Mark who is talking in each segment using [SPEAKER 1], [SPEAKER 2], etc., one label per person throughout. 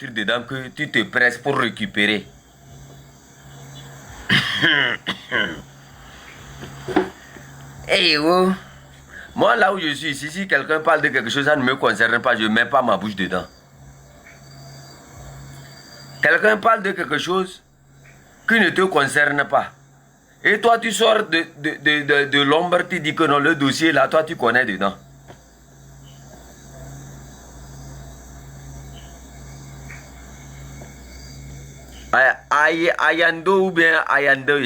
[SPEAKER 1] sortir dedans que tu te presses pour récupérer. Hey, oh. Moi, là où je suis ici, si quelqu'un parle de quelque chose, ça ne me concerne pas, je ne mets pas ma bouche dedans. Quelqu'un parle de quelque chose qui ne te concerne pas. Et toi, tu sors de l'ombre, tu dis que non, le dossier là, toi, tu connais dedans. Ayando ou bien Ayando.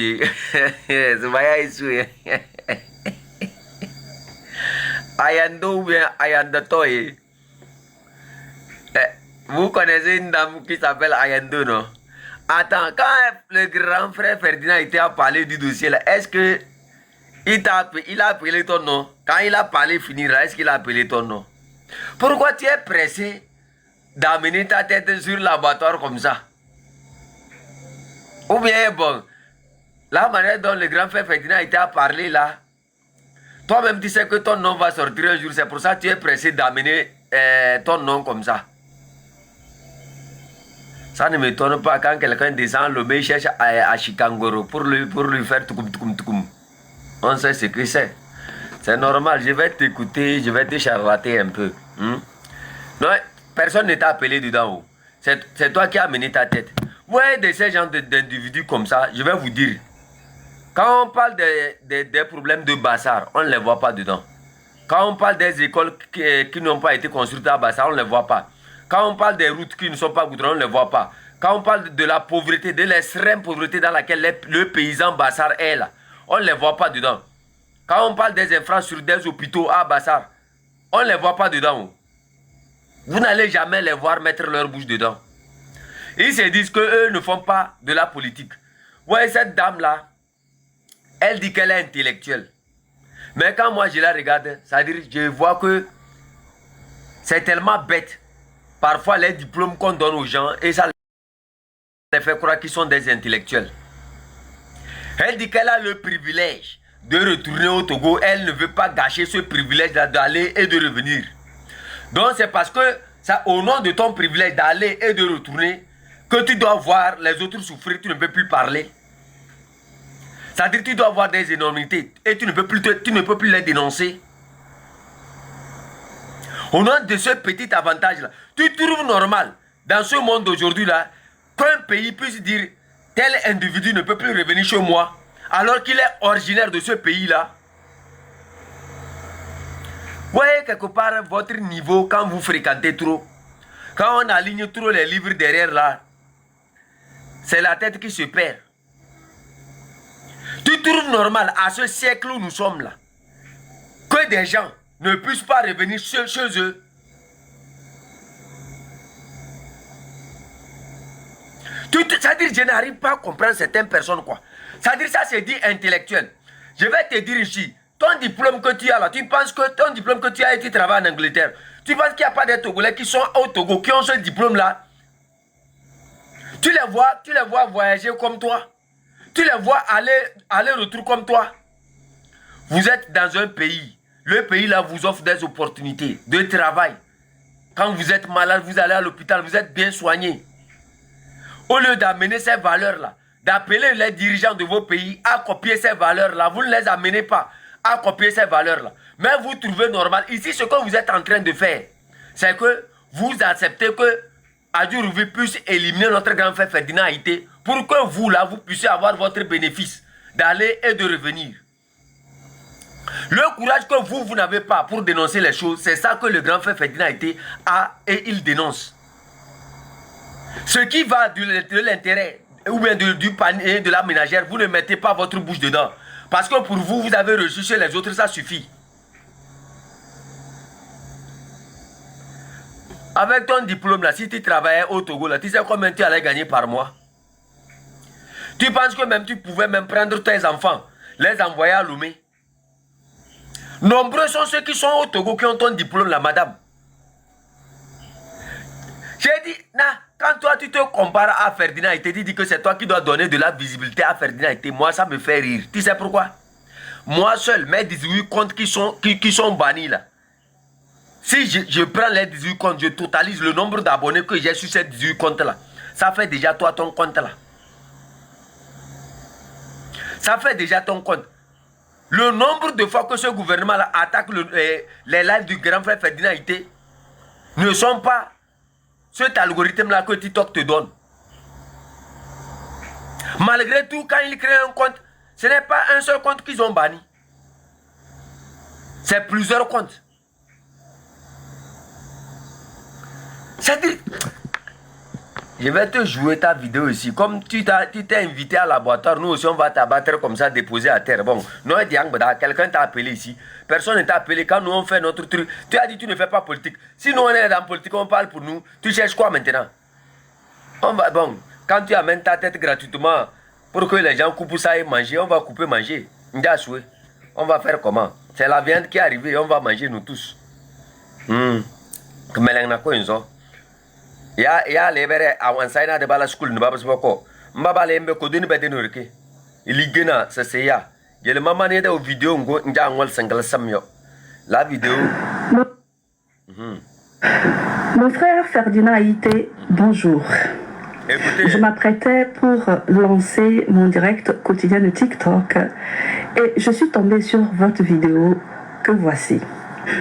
[SPEAKER 1] Ayando ou bien Ayandato. Vous connaissez une dame qui s'appelle Ayando, non? Attends, quand le grand frère Ferdinand était à parler du dossier là, est-ce que il a appelé ton nom? Quand il a parlé finir là, est-ce qu'il a appelé ton nom? Pourquoi tu es pressé d'amener ta tête sur l'abattoir comme ça? Ou bien, bon, la manière dont le grand frère Ferdinand était à parler là, toi-même tu sais que ton nom va sortir un jour, c'est pour ça que tu es pressé d'amener ton nom comme ça. Ça ne m'étonne pas quand quelqu'un descend le il cherche à Chikangoro pour lui faire toukoum. On sait ce que c'est. C'est normal, je vais t'écouter, je vais te charlater un peu. Non, personne ne t'a appelé dedans. C'est toi qui as amené ta tête. Vous voyez de ces gens d'individus comme ça, je vais vous dire. Quand on parle des problèmes de Bassar, on ne les voit pas dedans. Quand on parle des écoles qui n'ont pas été construites à Bassar, on ne les voit pas. Quand on parle des routes qui ne sont pas goudronnées, on ne les voit pas. Quand on parle de la pauvreté, de l'extrême pauvreté dans laquelle le paysan Bassar est là, on ne les voit pas dedans. Quand on parle des infrastructures, des hôpitaux à Bassar, on ne les voit pas dedans. Vous n'allez jamais les voir mettre leur bouche dedans. Ils se disent qu'eux ne font pas de la politique. Vous voyez cette dame-là, elle dit qu'elle est intellectuelle. Mais quand moi je la regarde, ça veut dire je vois que c'est tellement bête. Parfois les diplômes qu'on donne aux gens, et ça les fait croire qu'ils sont des intellectuels. Elle dit qu'elle a le privilège de retourner au Togo. Elle ne veut pas gâcher ce privilège d'aller et de revenir. Donc c'est parce que ça, au nom de ton privilège d'aller et de retourner, que tu dois voir les autres souffrir, tu ne peux plus parler. C'est-à-dire que tu dois voir des énormités et tu ne peux plus les dénoncer. Au nom de ce petit avantage-là, tu trouves normal, dans ce monde d'aujourd'hui-là, qu'un pays puisse dire tel individu ne peut plus revenir chez moi, alors qu'il est originaire de ce pays-là. Vous voyez quelque part votre niveau quand vous fréquentez trop. Quand on aligne trop les livres derrière là, c'est la tête qui se perd. Tu trouves normal à ce siècle où nous sommes là, que des gens ne puissent pas revenir chez eux. C'est-à-dire je n'arrive pas à comprendre certaines personnes quoi. C'est-à-dire ça c'est dit intellectuel. Je vais te dire ici, ton diplôme que tu as là, tu penses que ton diplôme que tu as et tu travailles en Angleterre, tu penses qu'il n'y a pas des Togolais qui sont au Togo, qui ont ce diplôme là? Tu les vois voyager comme toi. Tu les vois aller-retour comme toi. Vous êtes dans un pays. Le pays là vous offre des opportunités de travail. Quand vous êtes malade, vous allez à l'hôpital, vous êtes bien soigné. Au lieu d'amener ces valeurs-là, d'appeler les dirigeants de vos pays à copier ces valeurs-là, vous ne les amenez pas à copier ces valeurs-là. Mais vous trouvez normal. Ici, ce que vous êtes en train de faire, c'est que vous acceptez que Adjurouvi puisse éliminer notre grand frère Ferdinand Haïté pour que vous, là, vous puissiez avoir votre bénéfice d'aller et de revenir. Le courage que vous n'avez pas pour dénoncer les choses, c'est ça que le grand frère Ferdinand Haïté a et il dénonce. Ce qui va de l'intérêt ou bien du panier de la ménagère, vous ne mettez pas votre bouche dedans. Parce que pour vous, vous avez reçu chez les autres, ça suffit. Avec ton diplôme là, si tu travaillais au Togo là, tu sais combien tu allais gagner par mois? Tu penses que même tu pouvais même prendre tes enfants, les envoyer à Lomé? Nombreux sont ceux qui sont au Togo qui ont ton diplôme là, madame. J'ai dit, quand toi tu te compares à Ferdinand et tu dis que c'est toi qui dois donner de la visibilité à Ferdinand et moi ça me fait rire. Tu sais pourquoi? Moi seul, mes 18 comptes qui sont bannis là. Si je prends les 18 comptes, je totalise le nombre d'abonnés que j'ai sur ces 18 comptes-là. Ça fait déjà toi ton compte-là. Ça fait déjà ton compte. Le nombre de fois que ce gouvernement-là attaque les lives du grand frère Ferdinand Ité ne sont pas cet algorithme-là que TikTok te donne. Malgré tout, quand ils créent un compte, ce n'est pas un seul compte qu'ils ont banni. C'est plusieurs comptes. C'est-à-dire, je vais te jouer ta vidéo ici. Comme tu t'es invité à l'abattoir, nous aussi on va t'abattre comme ça, déposer à terre. Bon, quelqu'un t'a appelé ici. Personne ne t'a appelé. Quand nous on fait notre truc, tu as dit tu ne fais pas politique. Si nous on est dans politique, on parle pour nous. Tu cherches quoi maintenant? Bon, quand tu amènes ta tête gratuitement pour que les gens coupent ça et manger, on va couper manger. On va faire comment? C'est la viande qui est arrivée, on va manger nous tous. Ya lebere awansaina de bala school ne babas boko mbaba lembe ko deni bede no reke iligena se seya gele mama ne da video ngo nja ngol sangal samyo la vidéo.
[SPEAKER 2] Mon frère Ferdinand Ité, bonjour. Écoutez, je m'apprêtais pour lancer mon direct quotidien de TikTok et je suis tombée sur votre vidéo que voici.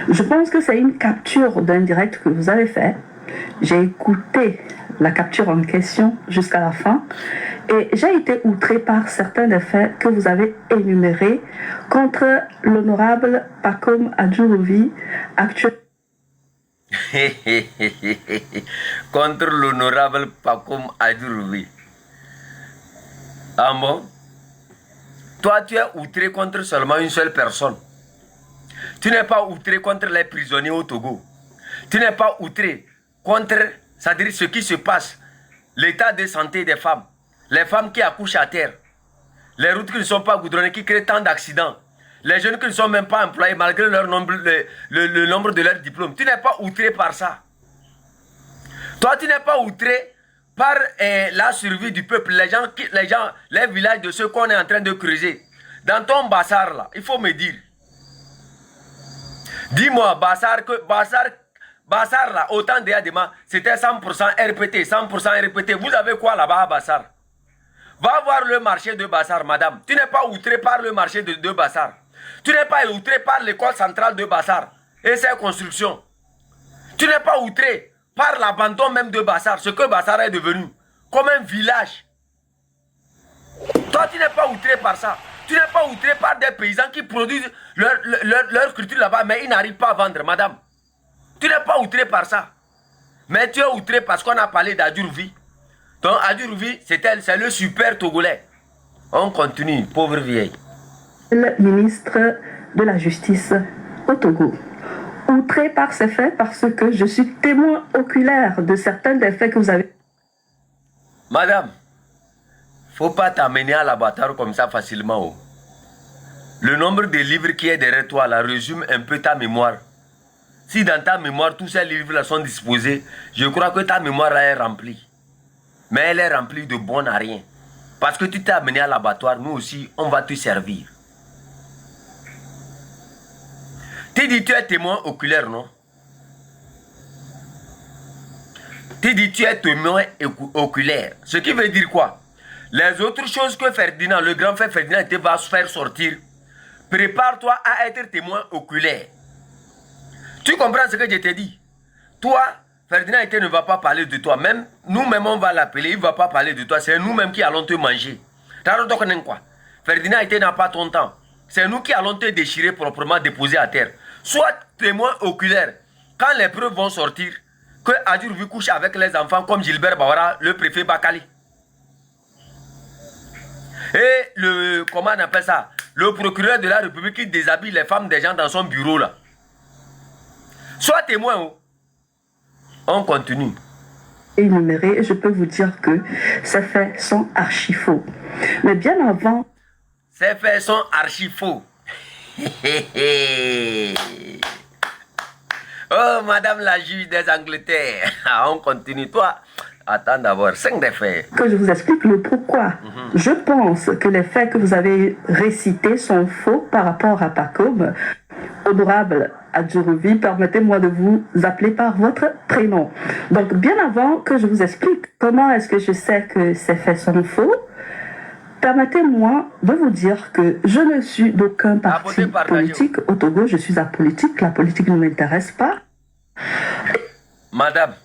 [SPEAKER 2] Je pense que c'est une capture d'un direct que vous avez fait. J'ai écouté la capture en question jusqu'à la fin et j'ai été outré par certains des faits que vous avez énumérés contre l'honorable Pacome Adjourovi, actuel.
[SPEAKER 1] Contre l'honorable Pacome Adjourovi. Ah bon? Toi, tu es outré contre seulement une seule personne. Tu n'es pas outré contre les prisonniers au Togo. Tu n'es pas outré contre, c'est-à-dire ce qui se passe, l'état de santé des femmes, les femmes qui accouchent à terre, les routes qui ne sont pas goudronnées, qui créent tant d'accidents, les jeunes qui ne sont même pas employés malgré leur nombre, le nombre de leurs diplômes. Tu n'es pas outré par ça. Toi, tu n'es pas outré par la survie du peuple, les villages de ceux qu'on est en train de creuser. Dans ton Bassar là, il faut me dire. Dis-moi, Bassar là, autant d'Adema, c'était 100% RPT, 100% RPT. Vous avez quoi là-bas à Bassar? Va voir le marché de Bassar, madame. Tu n'es pas outré par le marché de Bassar. Tu n'es pas outré par l'école centrale de Bassar et ses constructions. Tu n'es pas outré par l'abandon même de Bassar, ce que Bassar est devenu, comme un village. Toi, tu n'es pas outré par ça. Tu n'es pas outré par des paysans qui produisent leur culture là-bas, mais ils n'arrivent pas à vendre, madame. Tu n'es pas outré par ça. Mais tu es outré parce qu'on a parlé d'Adjourovi. Donc Adjourovi, c'est le super Togolais. On continue, pauvre vieille.
[SPEAKER 2] Le ministre de la Justice au Togo. Outré par ces faits parce que je suis témoin oculaire de certains des faits que vous avez.
[SPEAKER 1] Madame, faut pas t'amener à l'abattoir comme ça facilement. Oh. Le nombre de livres qui est derrière toi là résume un peu ta mémoire. Si dans ta mémoire, tous ces livres-là sont disposés, je crois que ta mémoire est remplie. Mais elle est remplie de bon à rien. Parce que tu t'es amené à l'abattoir, nous aussi, on va te servir. Tu dis tu es témoin oculaire, non? Tu dis tu es témoin oculaire. Ce qui veut dire quoi? Les autres choses que Ferdinand, le grand frère Ferdinand, va se faire sortir, prépare-toi à être témoin oculaire. Tu comprends ce que je t'ai dit? Toi, Ferdinand ne va pas parler de toi. Même nous-mêmes, on va l'appeler. Il ne va pas parler de toi. C'est nous-mêmes qui allons te manger. Ferdinand n'a pas ton temps. C'est nous qui allons te déchirer proprement, déposer à terre. Sois témoin oculaire. Quand les preuves vont sortir, que Adjourovi couche avec les enfants comme Gilbert Bawara, le préfet Bakali. Et comment on appelle ça? Le procureur de la République qui déshabille les femmes des gens dans son bureau là. Sois témoin. Oh. On continue.
[SPEAKER 2] Énuméré, je peux vous dire que ces faits sont archi faux. Mais bien avant...
[SPEAKER 1] Ces faits sont archi faux. Oh, madame la juge des Angleterres. On continue. Toi, attends d'abord. 5 des faits.
[SPEAKER 2] Que je vous explique le pourquoi. Je pense que les faits que vous avez récités sont faux par rapport à Pacome. Honorable Adjurovi, permettez-moi de vous appeler par votre prénom. Donc, bien avant que je vous explique comment est-ce que je sais que ces faits sont faux, permettez-moi de vous dire que je ne suis d'aucun parti politique au Togo. Je suis apolitique. La politique ne m'intéresse pas.
[SPEAKER 1] Madame,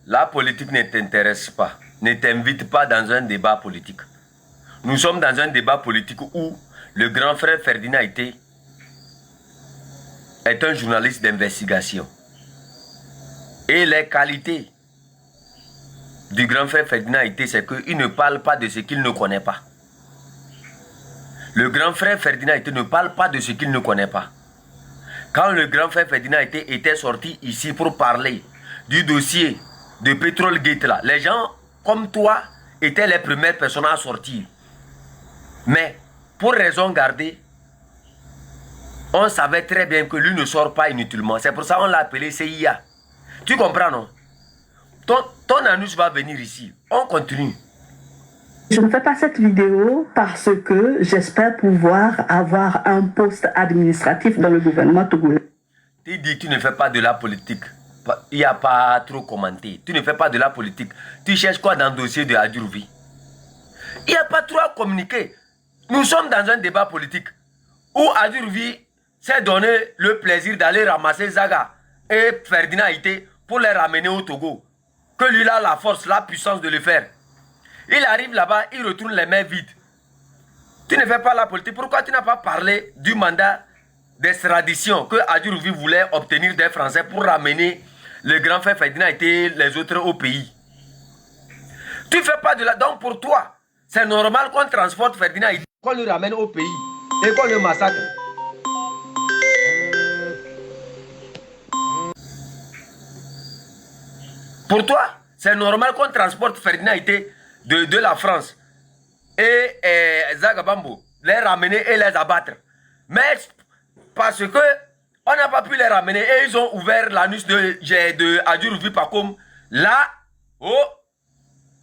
[SPEAKER 1] la politique ne t'intéresse pas. Ne t'invite pas dans un débat politique. Nous sommes dans un débat politique où le grand frère Ferdinand Ité est un journaliste d'investigation. Et les qualités du grand frère Ferdinand Ité, c'est qu'il ne parle pas de ce qu'il ne connaît pas. Le grand frère Ferdinand Ité ne parle pas de ce qu'il ne connaît pas. Quand le grand frère Ferdinand Ité était sorti ici pour parler du dossier de Pétrole Gate là, les gens comme toi étaient les premières personnes à sortir. Mais pour raison gardée, on savait très bien que lui ne sort pas inutilement. C'est pour ça qu'on l'a appelé CIA. Tu comprends, non? Ton annonce va venir ici. On continue.
[SPEAKER 2] Je ne fais pas cette vidéo parce que j'espère pouvoir avoir un poste administratif dans le gouvernement togolais.
[SPEAKER 1] Tu dis que tu ne fais pas de la politique. Il n'y a pas trop commenté. Tu ne fais pas de la politique. Tu cherches quoi dans le dossier de Adjurovi? Il n'y a pas trop à communiquer. Nous sommes dans un débat politique où Adjurovi s'est donné le plaisir d'aller ramasser Zaga et Ferdinand Ité pour les ramener au Togo. Que lui a la force, la puissance de le faire. Il arrive là-bas, il retourne les mains vides. Tu ne fais pas la politique. Pourquoi tu n'as pas parlé du mandat d'extradition que Adjurovi voulait obtenir des Français pour ramener le grand frère Ferdinand et les autres au pays? Tu ne fais pas de la... Donc pour toi, c'est normal qu'on transporte Ferdinand et qu'on le ramène au pays et qu'on le massacre. Pour toi, c'est normal qu'on transporte Ferdinand et de la France et Zagabambo, les ramener et les abattre. Mais parce que on n'a pas pu les ramener et ils ont ouvert l'anus de Adjurovi Pakom. Là, oh,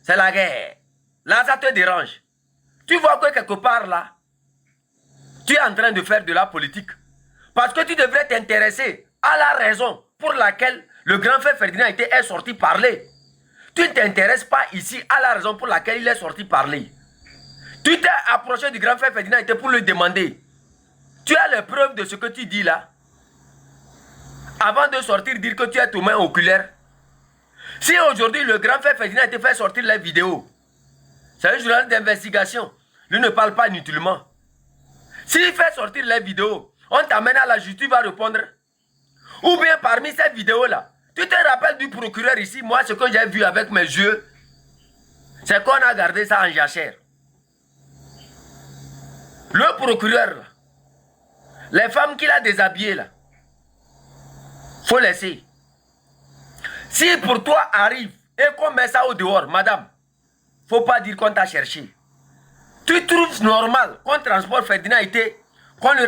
[SPEAKER 1] c'est la guerre. Là, ça te dérange. Tu vois que quelque part là, tu es en train de faire de la politique. Parce que tu devrais t'intéresser à la raison pour laquelle le grand frère Ferdinand est sorti parler. Tu ne t'intéresses pas ici à la raison pour laquelle il est sorti parler. Tu t'es approché du grand frère Ferdinand pour lui demander. Tu as les preuves de ce que tu dis là. Avant de sortir, dire que tu es main oculaire. Si aujourd'hui le grand frère Ferdinand te fait sortir les vidéos, c'est un journal d'investigation. Lui ne parle pas inutilement. S'il fait sortir les vidéos, on t'amène à la justice, tu vas répondre. Ou bien parmi ces vidéos-là, tu te rappelles du procureur ici, moi ce que j'ai vu avec mes yeux, c'est qu'on a gardé ça en jachère. Le procureur, là, les femmes qu'il a déshabillées là, faut laisser. Si pour toi arrive et qu'on met ça au dehors, madame, faut pas dire qu'on t'a cherché. Tu trouves normal qu'on transporte Ferdinand Ité, qu'on le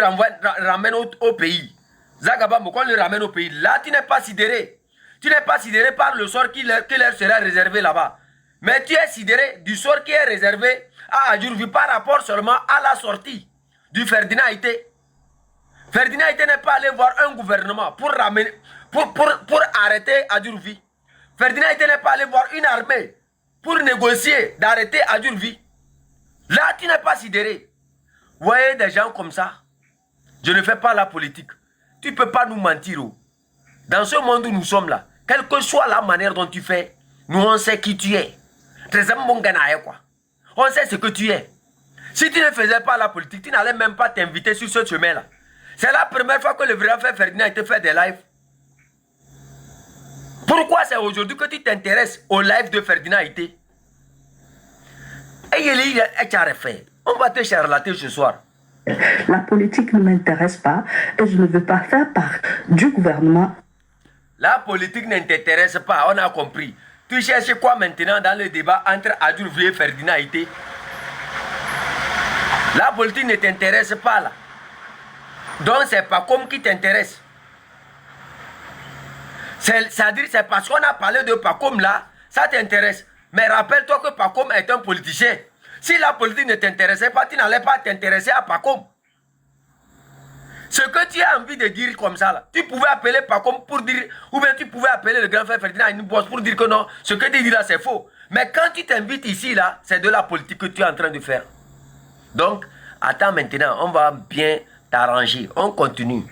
[SPEAKER 1] ramène au pays. Zagabambo, qu'on le ramène au pays. Là, tu n'es pas sidéré. Tu n'es pas sidéré par le sort qui leur sera réservé là-bas. Mais tu es sidéré du sort qui est réservé à Adjurovi par rapport seulement à la sortie du Ferdinand Ité. Ferdinand Ité n'est pas allé voir un gouvernement pour ramener, pour arrêter Adjurovi. Ferdinand Ité n'est pas allé voir une armée pour négocier d'arrêter Adjurovi. Là, tu n'es pas sidéré. Vous voyez des gens comme ça. Je ne fais pas la politique. Tu ne peux pas nous mentir. Dans ce monde où nous sommes là, quelle que soit la manière dont tu fais, nous on sait qui tu es. On sait ce que tu es. Si tu ne faisais pas la politique, tu n'allais même pas t'inviter sur ce chemin-là. C'est la première fois que le vrai frère Ferdinand a été fait des lives. Pourquoi c'est aujourd'hui que tu t'intéresses au live de Ferdinand Ité? On va te charlater ce soir.
[SPEAKER 2] La politique ne m'intéresse pas et je ne veux pas faire part du gouvernement.
[SPEAKER 1] La politique ne t'intéresse pas, on a compris. Tu cherches quoi maintenant dans le débat entre Adjurovi et Ferdinand Ité? La politique ne t'intéresse pas là. Donc c'est pas comme qui t'intéresse. C'est-à-dire c'est parce qu'on a parlé de Pacom là, ça t'intéresse. Mais rappelle-toi que Pacom est un politicien. Si la politique ne t'intéressait pas, tu n'allais pas t'intéresser à Pacom. Ce que tu as envie de dire comme ça, là, tu pouvais appeler Pacom pour dire, ou bien tu pouvais appeler le grand frère Ferdinand à une bosse pour dire que non, ce que tu dis là, c'est faux. Mais quand tu t'invites ici, là, c'est de la politique que tu es en train de faire. Donc, attends maintenant, on va bien t'arranger. On continue.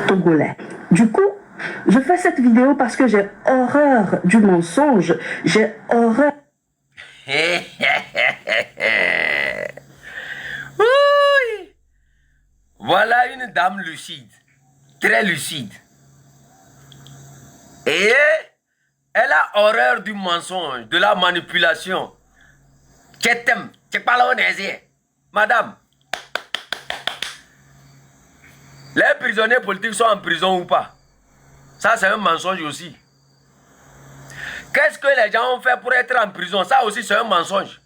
[SPEAKER 2] Togolais. Du coup, je fais cette vidéo parce que j'ai horreur du mensonge. J'ai horreur.
[SPEAKER 1] Oui. Voilà une dame lucide. Très lucide. Et elle a horreur du mensonge, de la manipulation. Madame, les prisonniers politiques sont en prison ou pas? Ça, c'est un mensonge aussi. Qu'est-ce que les gens ont fait pour être en prison? Ça aussi, c'est un mensonge.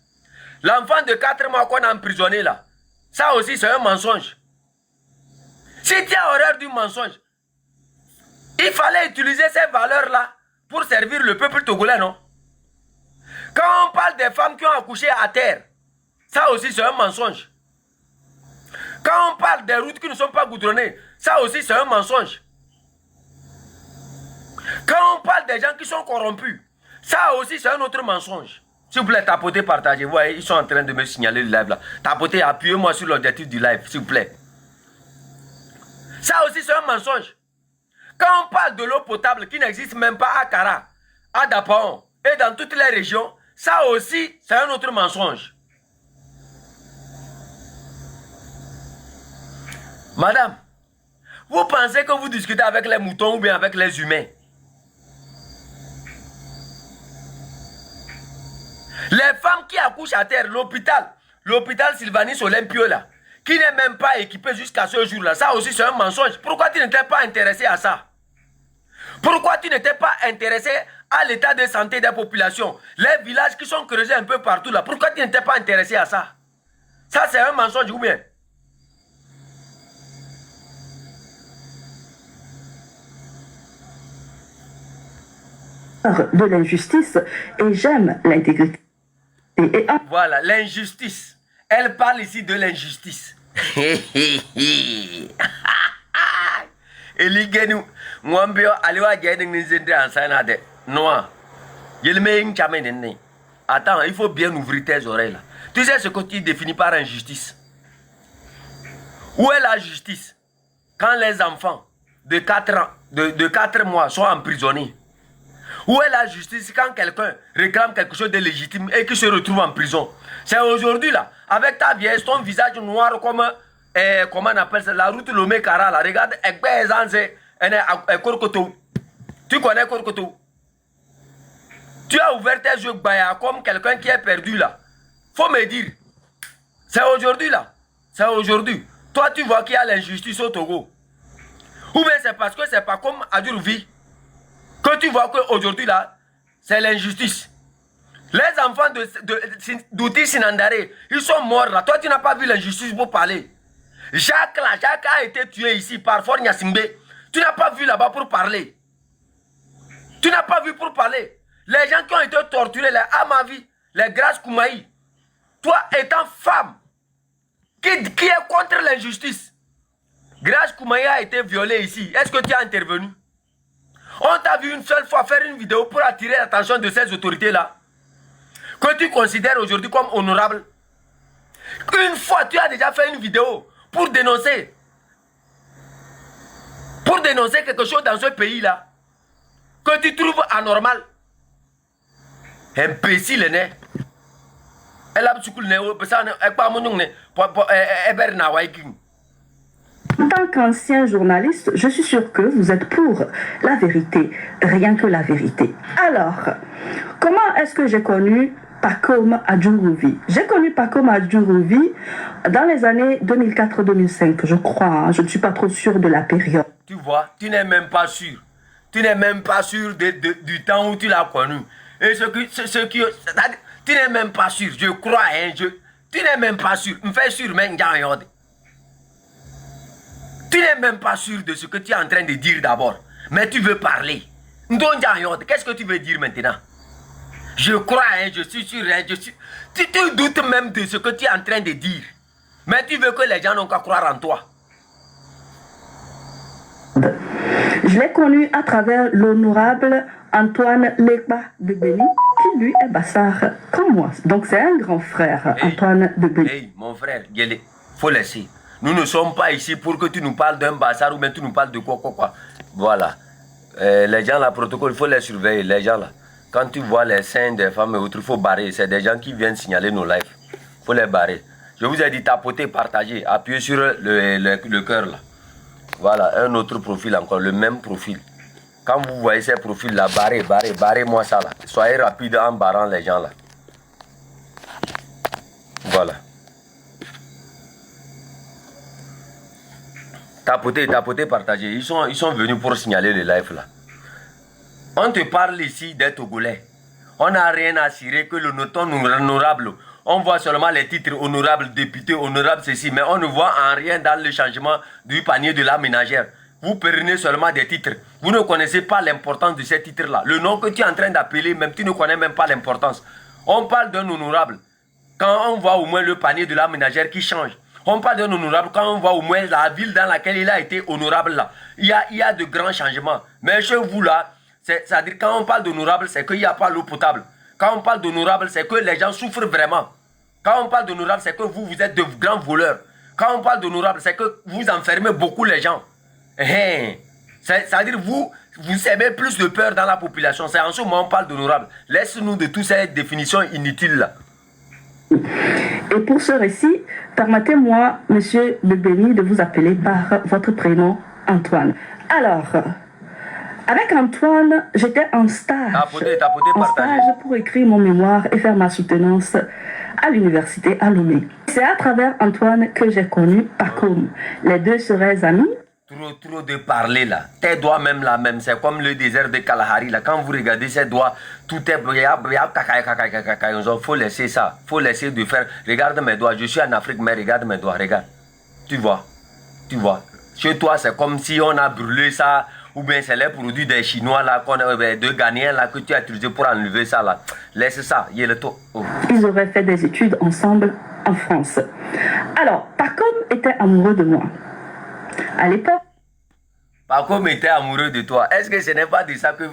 [SPEAKER 1] L'enfant de 4 mois qu'on a emprisonné là, ça aussi, c'est un mensonge. Si tu as horreur du mensonge, il fallait utiliser ces valeurs-là pour servir le peuple togolais, non? Quand on parle des femmes qui ont accouché à terre, ça aussi, c'est un mensonge. Quand on parle des routes qui ne sont pas goudronnées, ça aussi, c'est un mensonge. Quand on parle des gens qui sont corrompus, ça aussi, c'est un autre mensonge. S'il vous plaît, tapotez, partagez. Vous voyez, ils sont en train de me signaler le live là. Tapotez, appuyez-moi sur l'objectif du live, s'il vous plaît. Ça aussi, c'est un mensonge. Quand on parle de l'eau potable qui n'existe même pas à Kara, à Dapaon et dans toutes les régions, ça aussi, c'est un autre mensonge. Madame, vous pensez que vous discutez avec les moutons ou bien avec les humains? Les femmes qui accouchent à terre, l'hôpital Sylvanis Olympio là, qui n'est même pas équipé jusqu'à ce jour-là, ça aussi c'est un mensonge. Pourquoi tu n'étais pas intéressé à ça? Pourquoi tu n'étais pas intéressé à l'état de santé des populations? Les villages qui sont creusés un peu partout là, pourquoi tu n'étais pas intéressé à ça? Ça c'est un mensonge ou bien?
[SPEAKER 2] De l'injustice et j'aime l'intégrité.
[SPEAKER 1] Voilà, l'injustice. Elle parle ici de l'injustice. Eligenu, mwambio aliwa jeding nizende ansana de noa. Yelme chamene. Attends, il faut bien ouvrir tes oreilles là. Tu sais ce que tu définis par injustice? Où est la justice quand les enfants de 4 ans, de 4 mois sont emprisonnés? Où est la justice quand quelqu'un réclame quelque chose de légitime et qui se retrouve en prison? C'est aujourd'hui là, avec ta vieille, ton visage noir comme, comment on appelle ça, la route Lomé Kara là. Regarde, tu connais Korkoto? Tu as ouvert tes yeux baya comme quelqu'un qui est perdu là. Faut me dire, c'est aujourd'hui là, c'est aujourd'hui. Toi tu vois qu'il y a l'injustice au Togo. Ou bien c'est parce que c'est pas comme Adjurouvi que tu vois qu'aujourd'hui là, c'est l'injustice. Les enfants d'Outi Sinandare, ils sont morts là. Toi, tu n'as pas vu l'injustice pour parler. Jacques là, Jacques a été tué ici par Fort Nyassimbe. Tu n'as pas vu là-bas pour parler. Tu n'as pas vu pour parler. Les gens qui ont été torturés, les Amavi, les Grâce Koumaï. Toi, étant femme, qui est contre l'injustice. Grâce Koumaï a été violée ici. Est-ce que tu as intervenu? On t'a vu une seule fois faire une vidéo pour attirer l'attention de ces autorités-là, que tu considères aujourd'hui comme honorable. Une fois, tu as déjà fait une vidéo pour dénoncer quelque chose dans ce pays-là, que tu trouves anormal. Imbécile, né?
[SPEAKER 2] En tant qu'ancien journaliste, je suis sûr que vous êtes pour la vérité, rien que la vérité. Alors, comment est-ce que j'ai connu Pacom Adjurouvi? J'ai connu Pacom Adjurouvi dans les années 2004-2005, je crois. Hein, je ne suis pas trop sûre de la période.
[SPEAKER 1] Tu vois, tu n'es même pas sûr. Tu n'es même pas sûr du temps où tu l'as connu. Et tu n'es même pas sûr, je crois, hein, tu n'es même pas sûr. Me fais sûr, mais tu n'es même pas sûr de ce que tu es en train de dire d'abord. Mais tu veux parler. Qu'est-ce que tu veux dire maintenant? Je crois, hein, je suis sûr, hein, tu doutes même de ce que tu es en train de dire. Mais tu veux que les gens n'ont qu'à croire en toi.
[SPEAKER 2] Je l'ai connu à travers l'honorable Antoine Lekba de Béni, qui lui est bassard comme moi. Donc c'est un grand frère, Antoine de Béni.
[SPEAKER 1] Hey, mon frère, il faut laisser. Nous ne sommes pas ici pour que tu nous parles d'un bassard ou bien tu nous parles de quoi. Voilà. Les gens là, protocole, il faut les surveiller, les gens là. Quand tu vois les seins des femmes et autres, il faut barrer. C'est des gens qui viennent signaler nos lives. Il faut les barrer. Je vous ai dit tapoter, partager, appuyer sur le cœur là. Voilà, un autre profil encore, le même profil. Quand vous voyez ces profils là, barrez-moi ça là. Soyez rapide en barrant les gens là. Voilà. Tapoter, partager. Ils sont venus pour signaler le live là. On te parle ici des Togolais. On n'a rien à cirer que le noton honorable. On voit seulement les titres honorables, députés, honorables, ceci. Mais on ne voit en rien dans le changement du panier de la ménagère. Vous prenez seulement des titres. Vous ne connaissez pas l'importance de ces titres-là. Le nom que tu es en train d'appeler, même tu ne connais même pas l'importance. On parle d'un honorable. Quand on voit au moins le panier de la ménagère qui change. On parle d'un honorable quand on voit au moins la ville dans laquelle il a été honorable là. Il y a de grands changements. Mais chez vous là, c'est-à-dire quand on parle d'honorable, c'est qu'il n'y a pas l'eau potable. Quand on parle d'honorable, c'est que les gens souffrent vraiment. Quand on parle d'honorable, c'est que vous êtes de grands voleurs. Quand on parle d'honorable, c'est que vous enfermez beaucoup les gens. C'est-à-dire vous semez plus de peur dans la population. C'est en ce moment qu'on parle d'honorable. Laisse-nous de toutes ces définitions inutiles là.
[SPEAKER 2] Et pour ce récit, permettez-moi, monsieur de Béni, de vous appeler par votre prénom Antoine. Alors, avec Antoine, j'étais en stage. Stage pour écrire mon mémoire et faire ma soutenance à l'université à Lomé. C'est à travers Antoine que j'ai connu Pacôme. Les deux seraient amis.
[SPEAKER 1] Trop de parler là. Tes doigts même là même, c'est comme le désert de Kalahari là. Quand vous regardez ces doigts, tout est... Il faut laisser ça. Il faut laisser de faire... Regarde mes doigts. Je suis en Afrique, mais regarde mes doigts. Regarde. Tu vois. Chez toi, c'est comme si on a brûlé ça. Ou bien c'est les produits des Chinois là, de Ghanéens là, que tu as utilisé pour enlever ça là. Laisse ça. Il y a le taux. Oh.
[SPEAKER 2] Ils auraient fait des études ensemble en France. Alors, Pacôme était amoureux de moi. À l'époque.
[SPEAKER 1] Pacôme était amoureux de toi. Est-ce que ce n'est pas de ça que...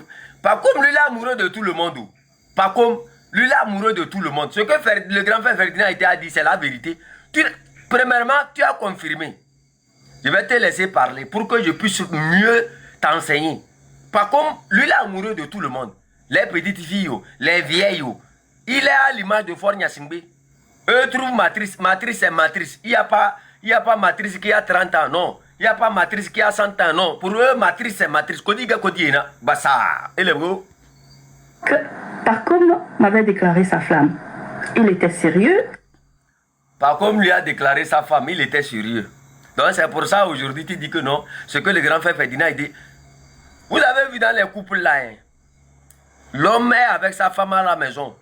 [SPEAKER 1] Pacôme, lui, il est amoureux de tout le monde. Pacôme, lui, il est amoureux de tout le monde. Ce que le grand frère Ferdinand a dit, c'est la vérité. Premièrement, tu as confirmé. Je vais te laisser parler pour que je puisse mieux t'enseigner. Pacôme, lui, il est amoureux de tout le monde. Les petites filles, les vieilles. Il est à l'image de Fort Nyasingbe. Eux trouvent matrice. Matrice, c'est matrice. Il n'y a pas matrice qui a 30 ans, non. Il n'y a pas matrice qui a 100 ans, non. Pour eux, matrice, c'est matrice. Et le gros.
[SPEAKER 2] Pacôme m'avait déclaré sa flamme. Il était sérieux.
[SPEAKER 1] Pacôme lui a déclaré sa femme, il était sérieux. Donc c'est pour ça aujourd'hui tu dis que non. Ce que le grand frère Ferdinand dit. Vous avez vu dans les couples là, hein, l'homme est avec sa femme à la maison.